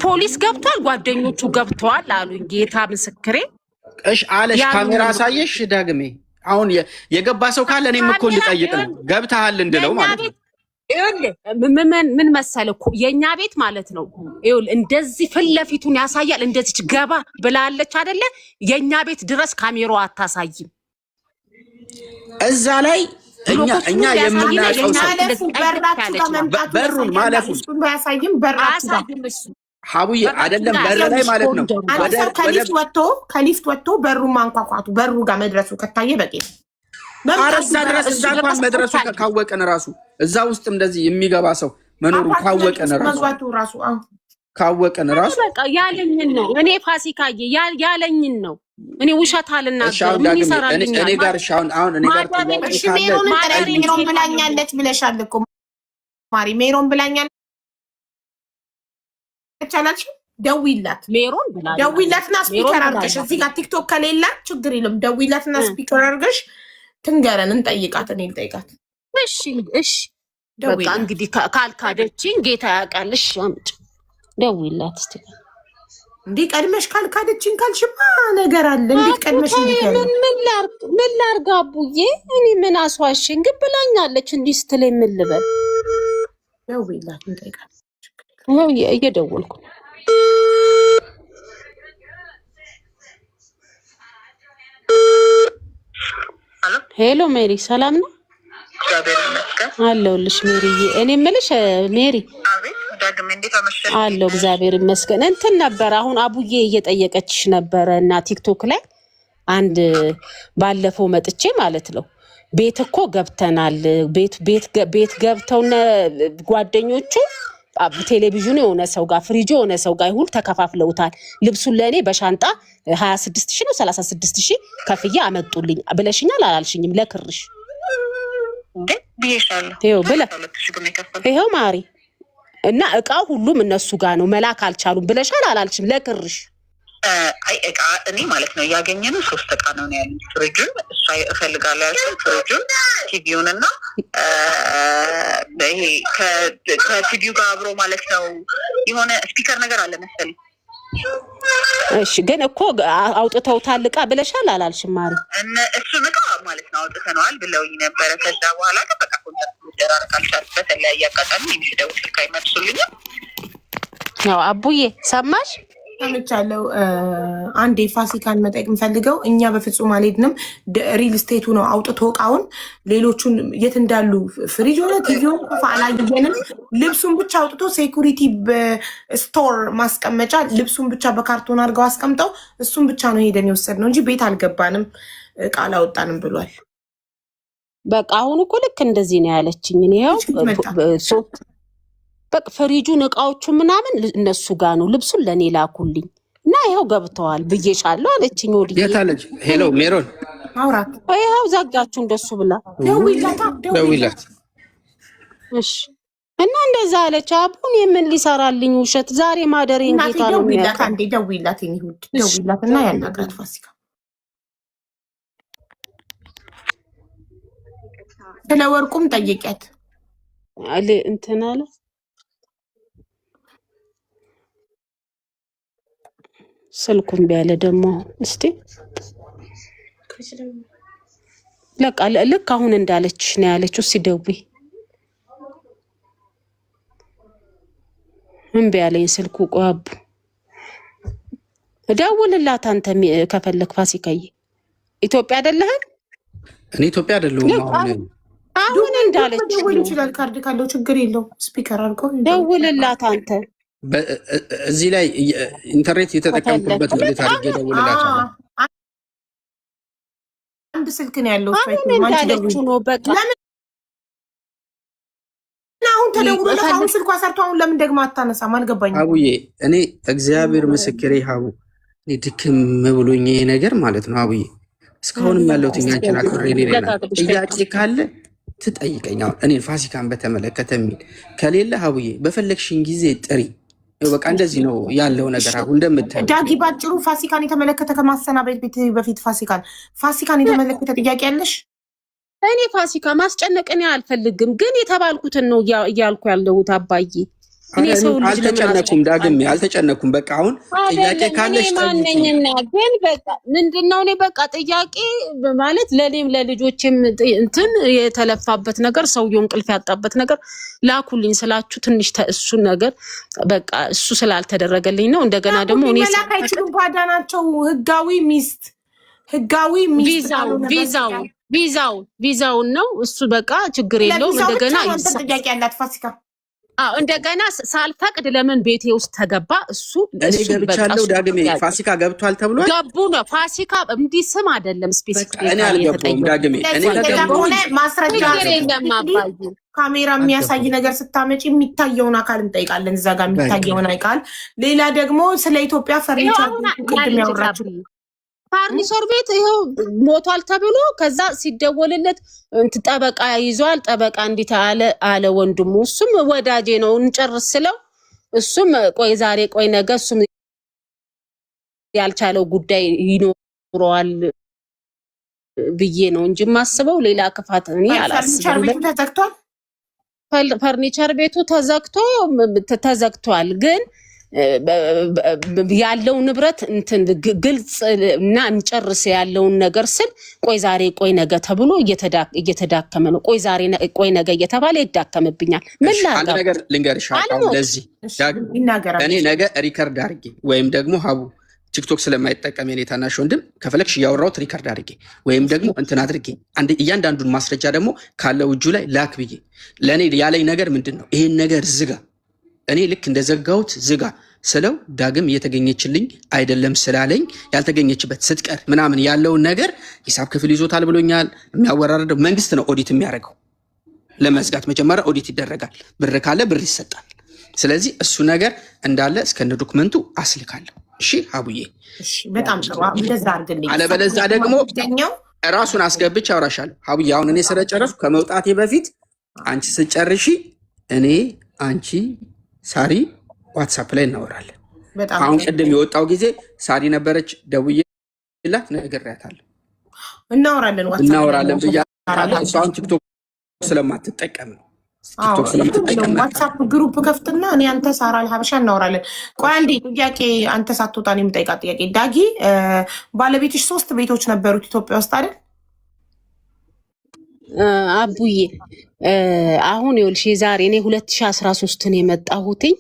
ፖሊስ ገብቷል ጓደኞቹ ገብተዋል አሉኝ። ጌታ ምስክሬ። እሺ አለሽ ካሜራ አሳየሽ ዳግሜ? አሁን የገባ ሰው ካለ እኔም እኮ ልጠይቅ ነው ገብተሃል እንድለው ማለት ነው። ምን መሰለ እኮ የኛ ቤት ማለት ነው እንደዚህ ፊት ለፊቱን ያሳያል። እንደዚህ ገባ ብላለች አይደለ? የኛ ቤት ድረስ ካሜራው አታሳይም እዛ ላይ እኛ የምናውቀው በሩን ማለፉን ሀቡዬ አይደለም በር ላይ ማለት ነው። ከሊፍት ወጥቶ በሩን ማንኳኳቱ በሩ ጋር መድረሱ ከታየ በቂ እዛ ድረስ እዛ እንኳን መድረሱ ካወቀን ራሱ እዛ ውስጥ እንደዚህ የሚገባ ሰው መኖሩ ካወቀን ራሱ በቃ ያለኝን ነው። እኔ ፋሲካዬ ያለኝን ነው። እኔ ውሸት አልናገርም። ምን ይሰራልኛል? እኔ ጋር አሁን እኔ ጋር ሜሮን ብላኛለች ብለሻል እኮ ማሪ። ሜሮን ብላኛለች አላልሽም? ደውይላትና ስፒከር አድርገሽ እዚህ ጋር ቲክቶክ ከሌላ ችግር የለም። ደውይላትና ስፒከር አድርገሽ ትንገረን፣ እንጠይቃት። እኔ ልጠይቃት። እሺ በቃ እንግዲህ ካልካደችኝ ጌታ ያውቃልሽ። አምጪ ደውይላት እስቲ። እንዴ ቀድመሽ ካልካደችኝ ካልሽማ ነገር አለ። እንዴት ቀድመሽ ምን ላርግ አቡዬ? እኔ ምን አስዋሽኝ? ግን ብላኛለች እንዲህ ስትለኝ ምን ልበል? ደውይላት እንጠይቃት። እየደወልኩ ነው። ሄሎ ሜሪ፣ ሰላም ነው? አለሁልሽ ሜሪዬ። እኔ የምልሽ ሜሪ አለሁ እግዚአብሔር ይመስገን። እንትን ነበር አሁን አቡዬ እየጠየቀችሽ ነበረ እና ቲክቶክ ላይ አንድ ባለፈው መጥቼ ማለት ነው ቤት እኮ ገብተናል። ቤት ገብተው ጓደኞቹ ቴሌቪዥኑ የሆነ ሰው ጋር ፍሪጁ የሆነ ሰው ጋር ይሁን ተከፋፍለውታል። ልብሱን ለእኔ በሻንጣ 26,000 ነው 36,000 ከፍያ አመጡልኝ ብለሽኛል አላልሽኝም? ለክርሽ ይኸው ማሪ እና እቃው ሁሉም እነሱ ጋር ነው መላክ አልቻሉም ብለሻል አላልሽም? ለክርሽ አይ እቃ እኔ ማለት ነው ያገኘነው 3 እቃ ነው ያለኝ። ፍሪጁን እሷ እፈልጋለሁ ያልኩት ፍሪጁን፣ ቲቪውን እና ይሄ ከቲቪው ጋር አብሮ ማለት ነው የሆነ ስፒከር ነገር አለ መሰለኝ። እሺ ግን እኮ አውጥተውታል እቃ ብለሻል አላልሽም ማሪ? እሱን እቃ ማለት ነው አውጥተነዋል ብለውኝ ነበረ። ከዛ በኋላ ግን በቃ ኮንታክት መደራረግ አልቻልኩም። በተለያየ አጋጣሚ የሚደውል ስልክ አይመልሱልኝም። ያው አቡዬ ሰማሽ? ሰምቻለሁ። አንዴ ፋሲካን መጠየቅ የምፈልገው እኛ በፍጹም አልሄድንም። ሪል ስቴቱ ነው አውጥቶ እቃውን፣ ሌሎቹን የት እንዳሉ ፍሪጅ ሆነ ቲቪ አላየንም። ልብሱን ብቻ አውጥቶ ሴኩሪቲ በስቶር ማስቀመጫ ልብሱን ብቻ በካርቶን አድርገው አስቀምጠው እሱን ብቻ ነው ሄደን የወሰድነው እንጂ ቤት አልገባንም፣ እቃ አላወጣንም ብሏል። በቃ አሁን እኮ ልክ እንደዚህ ነው ያለችኝ። ይኸው በቃ ፍሪጁን እቃዎቹ ምናምን እነሱ ጋር ነው፣ ልብሱን ለኔ ላኩልኝ እና ይኸው ገብተዋል ብዬሻለሁ አለችኝ። ወዲህ የታለች? ሄሎ ሜሮን አውራት ይኸው ዘጋችሁ እንደሱ ብላ ደውይላት። እሺ እና እንደዛ አለች። አቡን የምን ሊሰራልኝ ውሸት ዛሬ ማደሬን ጌታ ነው የሚያውቀው። አንዴ ደውይላት፣ ይሁድ ደውይላት እና ያናግራት ፋሲካ። ስለ ወርቁም ጠይቂያት አለ እንትን አለ ስልኩም ቢያለ ደግሞ እስቲ ልክ አሁን እንዳለችሽ ነው ያለችው። እስቲ ደውይ እምቢ ያለኝ ስልኩ። ቆያቡ ደውልላት አንተ ከፈለክ ፋሲካዬ። ኢትዮጵያ አይደለህም? እኔ ኢትዮጵያ አይደለሁም። አሁን እንዳለች ደውል ይችላል። ካርድ ካለው ችግር የለው። ስፒከር አድርገው ደውልላት አንተ። እዚህ ላይ ኢንተርኔት የተጠቀምኩበት ሁኔታ አድርጌ ደውልላታለሁ። አንድ ስልክ ነው ያለው። አሁን እንዳለችው ነው በቃ። አሁን ተደውሎላት አሁን ስልኳ ሰርቶ አሁን ለምን ደግሞ አታነሳም? አልገባኝም። አቡዬ እኔ እግዚአብሔር ምስክሬ ሀቡ እኔ ድክም ብሎኝ ይሄ ነገር ማለት ነው። አቡዬ እስካሁንም ያለሁት እኛችን አክብሬ ሌላ ጥያቄ ካለ ትጠይቀኝ። አሁን እኔን ፋሲካን በተመለከተ የሚል ከሌለ ሀቡዬ በፈለግሽኝ ጊዜ ጥሪ። በቃ እንደዚህ ነው ያለው ነገር። አሁን እንደምታየው ዳጊ ባጭሩ ፋሲካን የተመለከተ ከማሰናበት በፊት ፋሲካን የተመለከተ ጥያቄ ያለሽ? እኔ ፋሲካ ማስጨነቅ እኔ አልፈልግም፣ ግን የተባልኩትን ነው እያልኩ ያለሁት አባዬ። እኔ ሰው ልጅ አልተጨነኩም፣ ዳግም አልተጨነኩም። በቃ አሁን ጥያቄ ካለሽ ማንነኝና ግን በቃ ምንድነው እኔ በቃ ጥያቄ ማለት ለኔም ለልጆችም እንትን የተለፋበት ነገር ሰውየው እንቅልፍ ያጣበት ነገር ላኩልኝ ስላችሁ ትንሽ እሱን ነገር በቃ እሱ ስላልተደረገልኝ ነው። እንደገና ደግሞ እኔ መላክ አይችሉም። ጓዳ ናቸው። ህጋዊ ሚስት ቪዛውን ነው እሱ በቃ ችግር የለውም። እንደገና ጥያቄ ያላት ፋሲካ እንደገና ሳልፈቅድ ለምን ቤቴ ውስጥ ተገባ? እሱ ገብቻለሁ። ዳግሜ ፋሲካ ገብቷል ተብሏል። ገቡ ነው ፋሲካ እንዲህ ስም አይደለም ስፔሲፊክ። እኔ አልገባሁም ዳግሜ። እኔ ሆነ ማስረጃ ካሜራ የሚያሳይ ነገር ስታመጪ የሚታየውን አካል እንጠይቃለን። እዛ ጋር የሚታየውን አይቃል። ሌላ ደግሞ ስለ ኢትዮጵያ ፈርኒቸር ቅድም ያወራችሁ ፈርኒቸር ቤት ይኸው ሞቷል ተብሎ ከዛ ሲደወልለት ጠበቃ ይዟል። ጠበቃ እንዲት አለ ወንድሙ። እሱም ወዳጄ ነው እንጨርስ ስለው እሱም ቆይ ዛሬ ቆይ ነገ እሱም ያልቻለው ጉዳይ ይኖረዋል ብዬ ነው እንጂ ማስበው ሌላ ክፋት እኔ አላስብም። ፈርኒቸር ቤቱ ተዘግቷል ግን ያለው ንብረት እንትን ግልጽ እና እንጨርስ ያለውን ነገር ስል ቆይ ዛሬ ቆይ ነገ ተብሎ እየተዳከመ ነው። ቆይ ዛሬ ቆይ ነገ እየተባለ ይዳከምብኛል። ምን አንድ ነገር ልንገርሽ አሁን ለዚህ እኔ ነገ ሪከርድ አድርጌ ወይም ደግሞ ሀቡ ቲክቶክ ስለማይጠቀም የኔ ታናሽ ወንድም ከፈለግሽ እያወራሁት ሪከርድ አድርጌ ወይም ደግሞ እንትን አድርጌ እያንዳንዱን ማስረጃ ደግሞ ካለው እጁ ላይ ላክ ብዬ ለእኔ ያለኝ ነገር ምንድን ነው? ይሄን ነገር ዝጋ፣ እኔ ልክ እንደዘጋሁት ዝጋ ስለው ዳግም እየተገኘችልኝ አይደለም ስላለኝ ያልተገኘችበት ስትቀር ምናምን ያለውን ነገር ሂሳብ ክፍል ይዞታል ብሎኛል። የሚያወራረደው መንግስት ነው ኦዲት የሚያደርገው። ለመዝጋት መጀመሪያ ኦዲት ይደረጋል። ብር ካለ ብር ይሰጣል። ስለዚህ እሱ ነገር እንዳለ እስከነ ዶክመንቱ አስልካለሁ። እሺ ሀቡዬ፣ እሺ በጣም ጥሩ። እንደዛ አድርግልኝ። አለበለዚያ ደግሞ ራሱን አስገብቼ አውራሻለሁ። ሀቡዬ አሁን እኔ ስለጨረስኩ ከመውጣቴ በፊት አንቺ ስጨርሺ እኔ አንቺ ሳሪ ዋትሳፕ ላይ እናወራለን። አሁን ቅድም የወጣው ጊዜ ሳሪ ነበረች፣ ደውዬላት ነግሬያታለሁ። እናወራለን ብያለሁ። እሷን ቲክቶክ ስለማትጠቀም ነው። ዋትሳፕ ግሩፕ ከፍትና እኔ አንተ ሳራ ለሀበሻ እናወራለን። ቆይ አንዴ ጥያቄ፣ አንተ ሳትወጣ እኔ የምጠይቃት ጥያቄ። ዳጊ ባለቤትሽ 3 ቤቶች ነበሩት ኢትዮጵያ ውስጥ አይደል? አቡዬ አሁን ይኸውልሽ የዛሬ እኔ 2013 ነው የመጣሁትኝ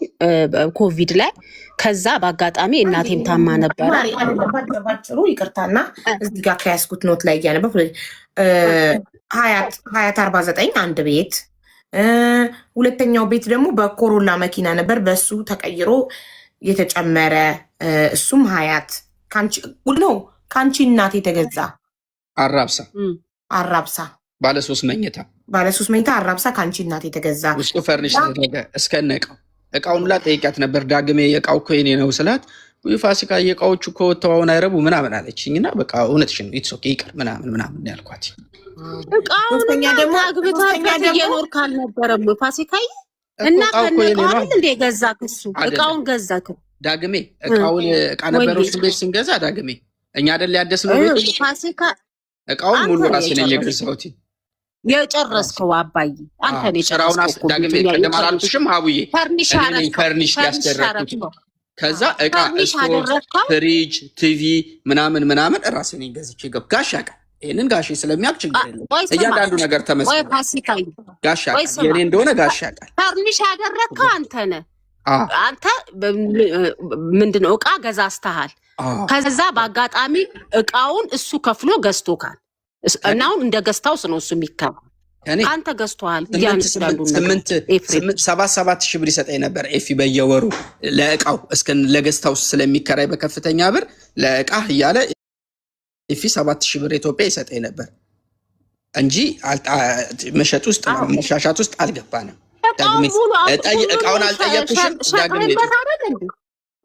ኮቪድ ላይ። ከዛ በአጋጣሚ እናቴም ታማ ነበረ። ባጭሩ ይቅርታና እዚህ ጋር ከያዝኩት ኖት ላይ እያነበብ ሀያት 49 አንድ ቤት፣ ሁለተኛው ቤት ደግሞ በኮሮላ መኪና ነበር፣ በሱ ተቀይሮ የተጨመረ እሱም ሀያት ከአንቺ እናት የተገዛ አራብሳ ባለ 3 መኝታ አራብሳ ከአንቺ እናት የተገዛ ውስጡ ፈርኒሽ ተደረገ እስከነ እቃውን ላ ጠይቂያት ነበር። ዳግሜ የእቃው እኮ የኔ ነው ስላት ፋሲካ የእቃዎቹ እኮ ተዋውን አይረቡ ምናምን አለችኝ። እና በቃ እውነትሽን ነው ኢትሶኬ ይቅር ምናምን ያልኳት። እቃውን ደግሞ አግብታበት እየኖርክ አልነበረም ፋሲካዬ? እና ከነቃል እንደ ገዛክ እሱ እቃውን ገዛክ ዳግሜ እቃ ነበረው እሱ ቤት ስንገዛ ዳግሜ እኛ አይደል ያደስነው ቤት ፋሲካ እቃውን ሙሉ ራሴ ነኝ የገዛሁት። የጨረስከው አባዬ አንተ ነህ የጨረስከው። ዳግሜ ቀደም አላልኩሽም ሀቡዬ? ፈርኒሽ ያስደረኩት ከዛ እቃ ፍሪጅ ቲቪ ምናምን ራሴ ነኝ ገዝቼ ጋሻ ቃ ይህንን ጋሼ ስለሚያውቅ ችግር የለም። እያንዳንዱ ነገር ተመስገን ጋሻ የኔ እንደሆነ ጋሻ ቃል ፈርኒሽ ያደረግከው አንተ ነህ። አንተ ምንድነው እቃ ገዛዝተሃል። ከዛ በአጋጣሚ እቃውን እሱ ከፍሎ ገዝቶካል። እና አሁን እንደ ገዝታውስ ነው እሱ የሚከራ አንተ ገዝተዋል። 7 ሺህ ብር ይሰጠኝ ነበር ኤፊ በየወሩ ለእቃው ለገዝታውስ ስለሚከራይ በከፍተኛ ብር ለእቃ እያለ ኤፊ 7 ሺህ ብር ኢትዮጵያ ይሰጠኝ ነበር እንጂ መሸጥ ውስጥ መሻሻት ውስጥ አልገባንም። እቃውን አልጠየኩሽም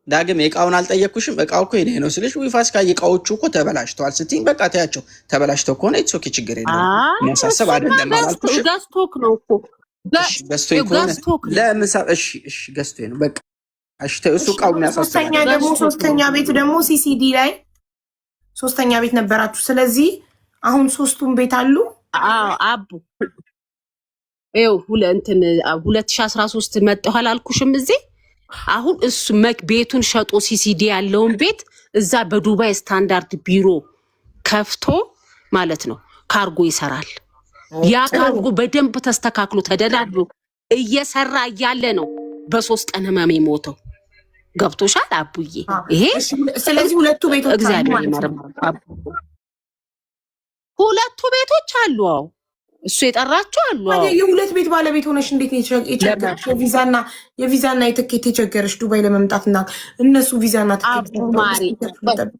ዳግም እቃውን አልጠየኩሽም። እቃው እኮ የኔ ነው ስልሽ ፋሲካ እቃዎቹ እኮ ተበላሽተዋል ስትይኝ በቃ ተያቸው። ተበላሽተው ከሆነ ኢትሶኬ ችግር የለውም የሚያሳስብ አይደለም አላልኩሽም? ገዝቶክ ነው እኮ ገዝቶኝ ከሆነ ለምሳ እሺ ገዝቶኝ ነው በቃ እሺ። እሱ እቃው የሚያሳስብ ሶስተኛ ቤት ደግሞ ሲሲዲ ላይ 3ኛ ቤት ነበራችሁ። ስለዚህ አሁን 3ቱም ቤት አሉ። አቡ ይኸው 2013 መጣሁ አላልኩሽም እዚህ አሁን እሱ ቤቱን ሸጦ ሲሲዲ ያለውን ቤት እዛ በዱባይ ስታንዳርድ ቢሮ ከፍቶ ማለት ነው ካርጎ ይሰራል። ያ ካርጎ በደንብ ተስተካክሎ ተደላድሎ እየሰራ እያለ ነው በ3 ቀን ህመም ሞተው። ገብቶሻል አቡዬ? ይሄ ስለዚህ ሁለቱ ቤቶች እግዚአብሔር ይመርምር። ሁለቱ ቤቶች አሉ። እሱ የጠራቸው አሉ። የሁለት ቤት ባለቤት ሆነሽ እንዴት ነው የቸገረሽ? የቪዛና የትኬት የቸገረሽ ዱባይ ለመምጣትና እነሱ ቪዛና ትኬት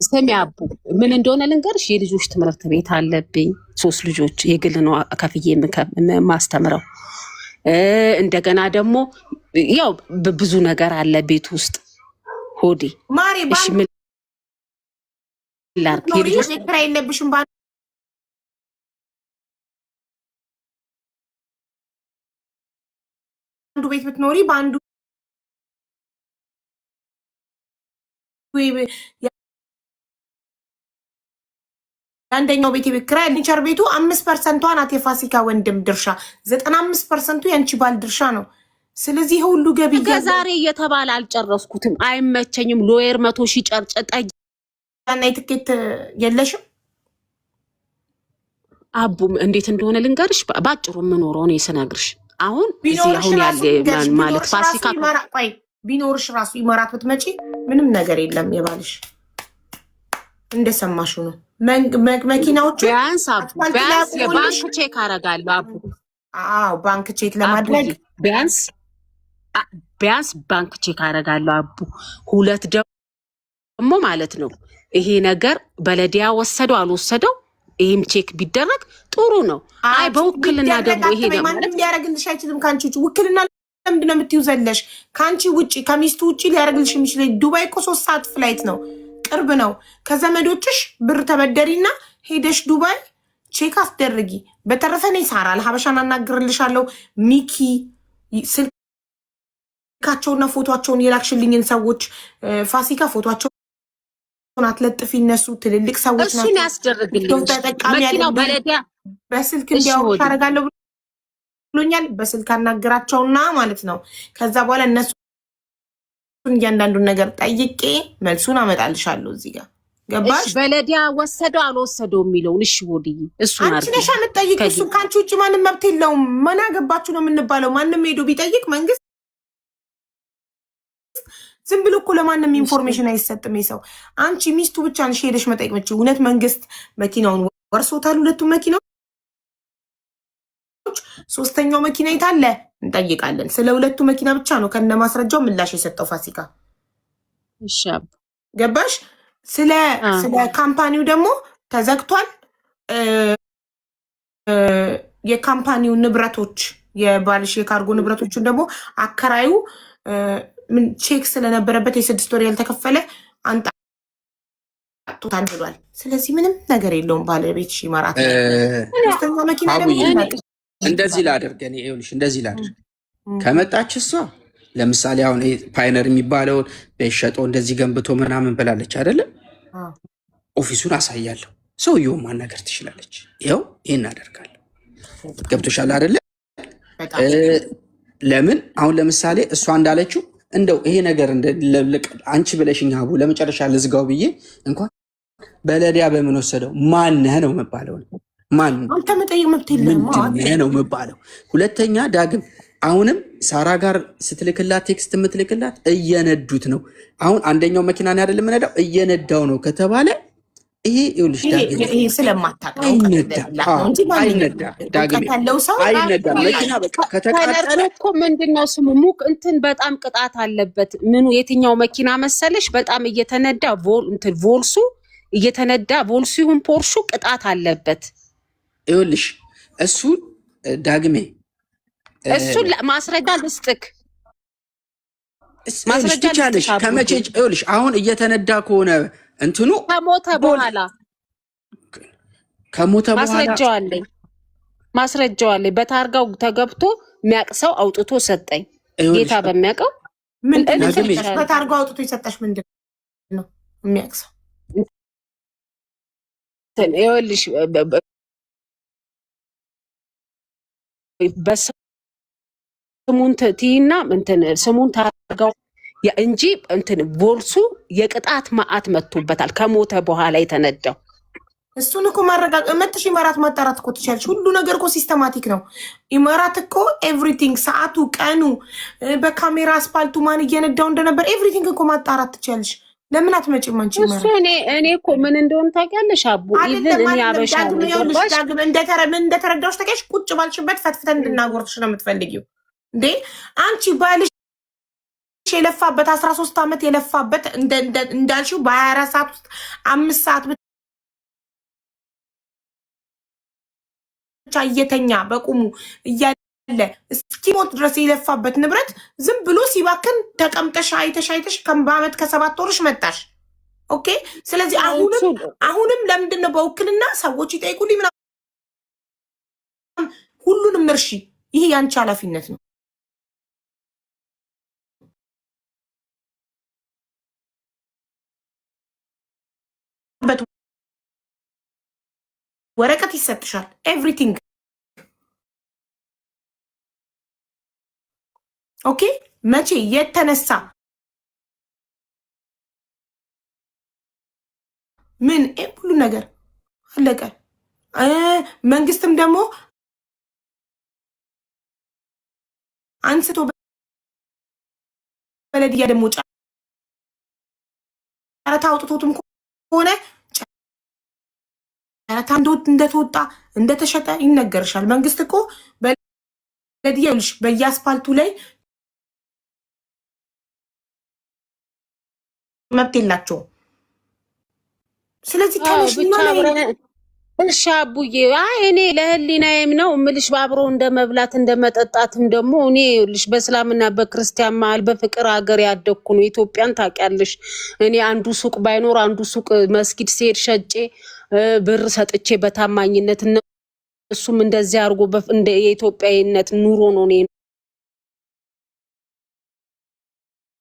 ስሚ አቡ ምን እንደሆነ ልንገርሽ። የልጆች ትምህርት ቤት አለብኝ። 3 ልጆች የግል ነው ከፍዬ ማስተምረው። እንደገና ደግሞ ያው ብዙ ነገር አለ ቤት ውስጥ ሆዴ ማሪ እሺ ምን ላርክ የልጆች ክራይ የለብሽም? አንዱ ቤት ብትኖሪ በአንዱ አንደኛው ቤት ቤት ክራይ ኒቸር ቤቱ 5% ናት የፋሲካ ወንድም ድርሻ፣ 95% የአንቺ ባል ድርሻ ነው። ስለዚህ ሁሉ ገቢ ከዛሬ እየተባለ አልጨረስኩትም፣ አይመቸኝም። ሎየር 100 ሺህ ጨርጨጣይ እና የትኬት የለሽም? አቡም እንዴት እንደሆነ ልንገርሽ ባጭሩ የምኖረው እኔ ስነግርሽ አሁን እዚህ አሁን ያለ ማለት ፋሲካ ቆይ ቢኖርሽ ራሱ ይመራት ብትመጪ ምንም ነገር የለም። የባልሽ እንደሰማሽው ነው። መኪናዎቹ ቢያንስ የባንክ ቼክ አደርጋለሁ አቡ። አዎ ባንክ ቼክ ለማድረግ ቢያንስ ባንክ ቼክ አደርጋለሁ አቡ። 2 ደግሞ ማለት ነው ይሄ ነገር በለዲያ ወሰደው አልወሰደው ይሄም ቼክ ቢደረግ ጥሩ ነው። አይ በውክልና ደግሞ ይሄ ነው ማንም ሊያረግልሽ አይችልም። ካንቺ ውክልና ለምንድን ነው የምትይዘለሽ? ከአንቺ ውጪ ከሚስቱ ውጪ ሊያደርግልሽ የሚችል ዱባይ እኮ 3 ሰዓት ፍላይት ነው፣ ቅርብ ነው። ከዘመዶችሽ ብር ተበደሪና ሄደሽ ዱባይ ቼክ አስደርጊ። በተረፈ እኔ ሳራ ለሀበሻን አናግርልሻለሁ። ሚኪ ስልካቸውና ፎቶቸውን የላክሽልኝን ሰዎች ፋሲካ ፎቶቸው አትለጥፊ። እነሱ ትልልቅ ሰዎች ናቸው። እሱን ያስደርግልኝ ተጠቃሚ በስልክ እንዲያውቁ ታደርጋለሁ ብሎኛል። በስልክ አናግራቸውና ማለት ነው። ከዛ በኋላ እነሱ እያንዳንዱን ነገር ጠይቄ መልሱን አመጣልሻለሁ። እዚህ ጋር ገባሽ? በለዲያ ወሰደው አልወሰደው የሚለውን እሺ፣ ወዲህ እሱን አንቺ ነሽ የምትጠይቅ። እሱ ከአንቺ ውጭ ማንም መብት የለውም። ምን አገባችሁ ነው የምንባለው። ማንም ሄዶ ቢጠይቅ መንግስት ዝም ብሎ እኮ ለማንም ኢንፎርሜሽን አይሰጥም። ሰው አንቺ ሚስቱ ብቻ ነሽ ሄደሽ መጠየቅ መች። እውነት መንግስት መኪናውን ወርሶታል? ሁለቱም መኪናዎች፣ ሶስተኛው መኪና የታለ? እንጠይቃለን። ስለ ሁለቱ መኪና ብቻ ነው ከነ ማስረጃው ምላሽ የሰጠው ፋሲካ። ገባሽ? ስለ ካምፓኒው ደግሞ ተዘግቷል። የካምፓኒው ንብረቶች የባልሽ የካርጎ ንብረቶችን ደግሞ አከራዩ ቼክ ስለነበረበት የ6 ወር ያልተከፈለ አንጣቶታል ብሏል። ስለዚህ ምንም ነገር የለውም። ባለቤት ይመራት መኪና ደግሞ እንደዚህ ላደርግ እኔ ይኸውልሽ፣ እንደዚህ ላደርግ ከመጣች እሷ ለምሳሌ አሁን ፓይነር የሚባለውን በሸጦ እንደዚህ ገንብቶ ምናምን ብላለች አይደለም? ኦፊሱን አሳያለሁ። ሰውየውን ማናገር ትችላለች። ይኸው ይህን አደርጋለሁ። ገብቶሻል አይደለ? ለምን አሁን ለምሳሌ እሷ እንዳለችው እንደው ይሄ ነገር አንቺ ብለሽኝ ሀቡ ለመጨረሻ ልዝጋው ብዬ እንኳን በለዲያ በምን ወሰደው ማነህ ነው የምባለው? ማን አንተ መጠየቅ መብት የለም ነው የምባለው? ሁለተኛ ዳግም አሁንም ሳራ ጋር ስትልክላት ቴክስት የምትልክላት እየነዱት ነው። አሁን አንደኛው መኪና ነው አይደለም የምነዳው እየነዳው ነው ከተባለ ይሄ ይኸውልሽ ዳግም ይሄ ስለማታውቀው አይነዳም። መኪና በቃ ከተቃጠለ እኮ ምንድነው ስሙ ሙቅ እንትን በጣም ቅጣት አለበት። ምኑ የትኛው መኪና መሰለሽ? በጣም እየተነዳ ቮልሱ እየተነዳ ቮልሱ ይሁን ፖርሹ ቅጣት አለበት። ይኸውልሽ እሱ ዳግሜ እሱን ማስረጃ ልስጥክ፣ ማስረጃ ልስጥክ። ከመቼ ይኸውልሽ አሁን እየተነዳ ከሆነ እንትኑ ከሞተ በኋላ ማስረጃው አለኝ። በታርጋው ተገብቶ የሚያውቅ ሰው አውጥቶ ሰጠኝ። ጌታ በሚያውቀው በታርጋው አውጥቶ የሰጠሽ ምንድን ነው የሚያውቅ ሰው? ይኸውልሽ በስሙን ትይና እንትን ስሙን ታርጋው እንጂ እንትን ቮልሱ የቅጣት ማዕት መጥቶበታል። ከሞተ በኋላ የተነዳው እሱን እኮ ማረጋገጥ መጥሽ ኢማራት ማጣራት እኮ ትችያለሽ። ሁሉ ነገር እኮ ሲስተማቲክ ነው። ኢማራት እኮ ኤቭሪቲንግ፣ ሰዓቱ፣ ቀኑ፣ በካሜራ አስፓልቱ ማን እየነዳው እንደነበር ኤቭሪቲንግ እኮ ማጣራት ትችያለሽ። ለምን አትመጪም አንቺ? እሱ እኔ እኮ ምን እንደሆነ ታውቂያለሽ አቡ? ኢቭን እኔ አበሻ ዳግም እንደተረዳሁሽ ታውቂያለሽ። ቁጭ ባልሽበት ፈትፍተን እንድናጎርትሽ ነው የምትፈልጊው እንዴ? አንቺ ባልሽ የለፋበት 13 ዓመት የለፋበት እንዳልሽው በ24 ሰዓት ውስጥ 5 ሰዓት ብቻ እየተኛ በቁሙ እያለ እስኪሞት ድረስ የለፋበት ንብረት ዝም ብሎ ሲባክን ተቀምጠሽ አይተሽ በዓመት ከ7 ወርሽ መጣሽ። ኦኬ። ስለዚህ አሁንም ለምንድን ነው በውክልና ሰዎች ይጠይቁልኝ ምናምን ሁሉንም እርሺ። ይሄ ያንቺ ኃላፊነት ነው። ወረቀት ይሰጥሻል። ኤቭሪቲንግ ኦኬ። መቼ የተነሳ ምን ሁሉ ነገር አለቀ። መንግስትም ደግሞ አንስቶ በለዲያ ደግሞ ጨረታ አውጥቶትም ከሆነ ጨረታ እንደተወጣ እንደተሸጠ ይነገርሻል። መንግስት እኮ በለዲያልሽ በየአስፓልቱ ላይ መብት የላቸውም። ስለዚህ እሺ አቡዬ፣ አይ እኔ ለህሊናዬም ነው እምልሽ ባብሮ እንደመብላት እንደመጠጣትም ደግሞ እኔ ልሽ በእስላምና በክርስቲያን መሀል በፍቅር ሀገር ያደግኩ ነው። ኢትዮጵያን ታውቂያለሽ። እኔ አንዱ ሱቅ ባይኖር አንዱ ሱቅ መስጊድ ሲሄድ ሸጬ ብር ሰጥቼ በታማኝነት እሱም እንደዚህ አድርጎ እንደ የኢትዮጵያዊነት ኑሮ ነው እኔ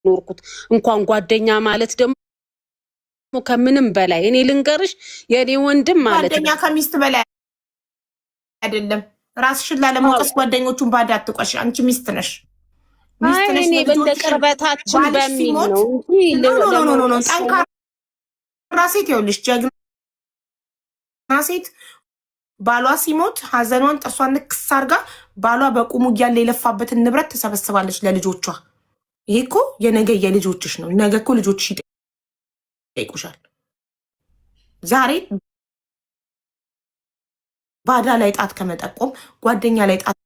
ኖርኩት። እንኳን ጓደኛ ማለት ደግሞ ከምንም በላይ እኔ ልንገርሽ የኔ ወንድም ማለት ጓደኛ ከሚስት በላይ አይደለም። ራስሽን ላለመውቀስ ጓደኞቹን ባዳ አትቆሽ። አንቺ ሚስት ነሽ። ሚስት ነሽ። እኔ በቅርበታችን በሚል ነው እንጂ ጠንካራ ሴት ይኸውልሽ፣ ጀግና ሴት ባሏ ሲሞት ሀዘኗን ጥርሷን ንክስ አድርጋ ባሏ በቁሙ እያለ የለፋበትን ንብረት ትሰበስባለች ለልጆቿ። ይሄ እኮ የነገ የልጆችሽ ነው። ነገ እኮ ልጆችሽ ይጠይቁሻል። ዛሬ ባዳ ላይ ጣት ከመጠቆም ጓደኛ ላይ ጣት